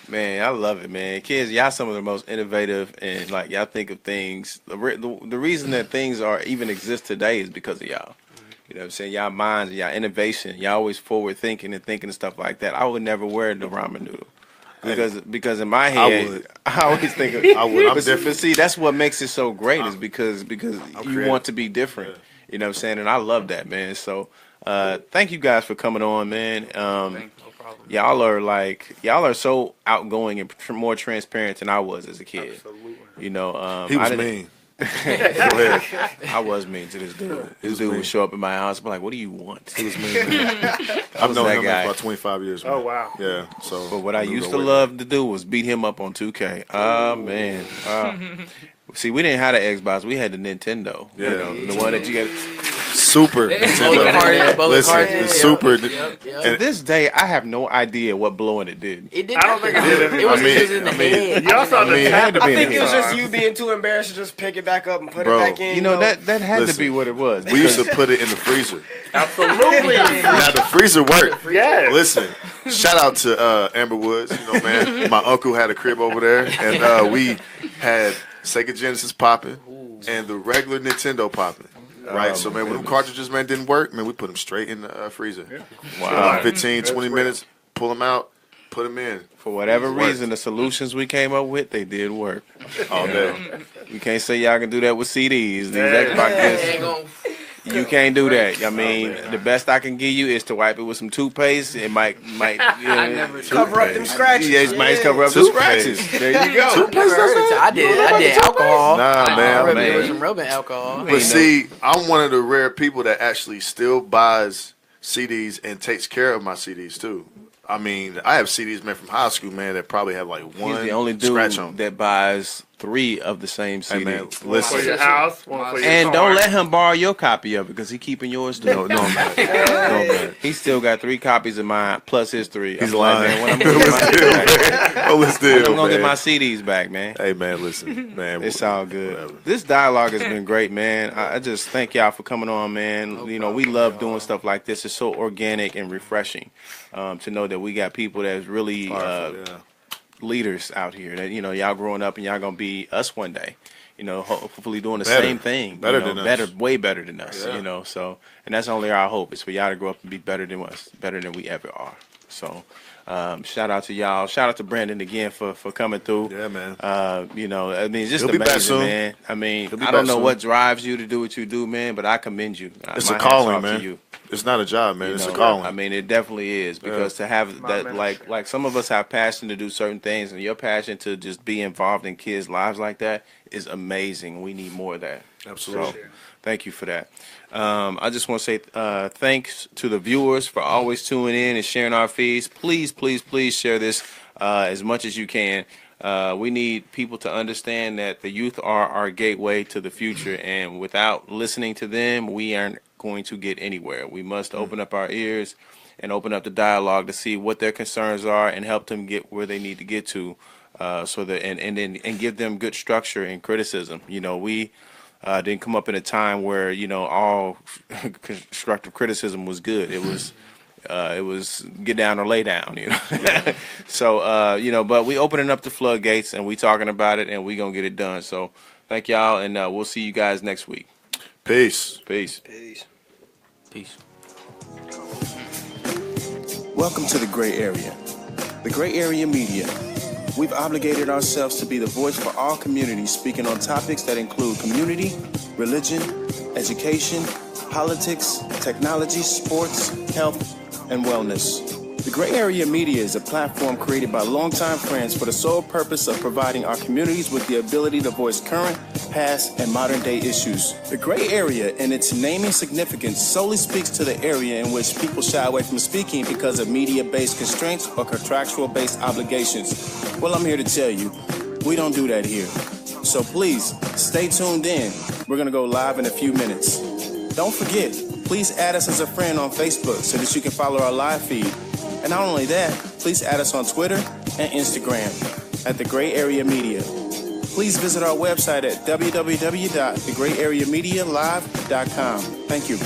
Man, I love it, man. Kids, y'all some of the most innovative, and like y'all think of things. The reason that things are even exist today is because of y'all. You know what I'm saying? Y'all minds, y'all innovation, y'all always forward thinking and stuff like that. I would never wear the ramen noodle. Because in my head, I always think of, I would. I'm different. But see, that's what makes it so great is because you want to be different. Yeah. You know what I'm saying? And I love that, man. So thank you guys for coming on, man. no problem. Y'all are so outgoing and more transparent than I was as a kid. Absolutely. You know, He was mean. Go ahead. I was mean to this dude. This dude would show up in my house and be like, what do you want? He was mean. I've known him guy. for about 25 years, man. Oh, wow. Yeah. So. But what I used to love to do was beat him up on 2K. Oh, man. See, we didn't have the Xbox. We had the Nintendo. Yeah. You know, the one that you got. Super Nintendo. Listen, the Super. To this day, I have no idea what blowing it did. It did. I don't think it did anything. It was I mean- just in the head. You also it had to be I in think the it was head. just you being too embarrassed to just pick it back up and put Bro, it back in. You know, that had to Listen, be what it was. We used to put it in the freezer. Absolutely. Now the freezer worked. Yes. Listen, shout out to Amber Woods. You know, man, my uncle had a crib over there, and we had Sega Genesis popping and the regular Nintendo popping. Right, so man, when them cartridges, man, didn't work, man, we put them straight in the freezer. Wow. 15, 20 real. minutes, pull them out, put them in. For whatever It worked. reason, the solutions we came up with, they did work. All day. You can't say y'all can do that with CDs. These Yeah. Xbox discs. Ain't gonna- You can't do that. I mean, the best I can give you is to wipe it with some toothpaste. It might you know, cover up them scratches. yeah, it might cover up the Toothpaste. scratches. There you go. Toothpaste does that? I did alcohol. Nah, man. man. There was some rubbing alcohol. But see, I'm one of the rare people that actually still buys CDs and takes care of my CDs too. I mean, I have CDs, man, from high school, man, that probably have like one He's the only dude scratch on. that buys 3 of the same CD. Hey, man, One for listen. your house, one for your And car. don't let him borrow your copy of it because he keeping yours too. No, I'm not. No, I'm not. He still got 3 copies of mine plus his 3. He's I'm like, lying. man, when I'm gonna get my CDs back? Oh, let's When deal, I'm gonna get man. my CDs back, man. Hey, man, listen, man. It's all good. Whatever. This dialogue has been great, man. I just thank y'all for coming on, man. You know, we love doing stuff like this. It's so organic and refreshing to know that we got people that's really Powerful, yeah. leaders out here. That y'all growing up and y'all gonna be us one day. Hopefully doing the Better. same thing. Better than us. Way better than us. Yeah. So and that's only our hope is for y'all to grow up and be better than us, better than we ever are. So. Shout out to y'all. Shout out to Brandon again for coming through. Yeah, man. I mean, it's just He'll be back amazing, soon. man. I mean, He'll be I don't back know soon. what drives you to do what you do, man, but I commend you. It's My a hats calling, off to man. you. It's not a job, man. It's a know? calling. I mean, it definitely is because to have My that, ministry. like some of us have passion to do certain things, and your passion to just be involved in kids' lives like that is amazing. We need more of that. Absolutely. So, thank you for that. I just want to say thanks to the viewers for always tuning in and sharing our feeds. Please, please, please share this as much as you can. We need people to understand that the youth are our gateway to the future, and without listening to them, we aren't going to get anywhere. We must open up our ears and open up the dialogue to see what their concerns are and help them get where they need to get to, so that and give them good structure and criticism. We didn't come up in a time where all constructive criticism was good. It was get down or lay down, So but we opening up the floodgates and we talking about it and we gonna get it done. So thank y'all and we'll see you guys next week. Peace. Peace. Peace. Welcome to the Gray Area. The Gray Area Media. We've obligated ourselves to be the voice for all communities, speaking on topics that include community, religion, education, politics, technology, sports, health, and wellness. The Gray Area Media is a platform created by longtime friends for the sole purpose of providing our communities with the ability to voice current, past, and modern-day issues. The Gray Area, in its naming significance, solely speaks to the area in which people shy away from speaking because of media-based constraints or contractual-based obligations. Well, I'm here to tell you, we don't do that here. So please, stay tuned in. We're going to go live in a few minutes. Don't forget, please add us as a friend on Facebook so that you can follow our live feed. And not only that, please add us on Twitter and Instagram at The Gray Area Media. Please visit our website at www.thegrayareamedialive.com. Thank you.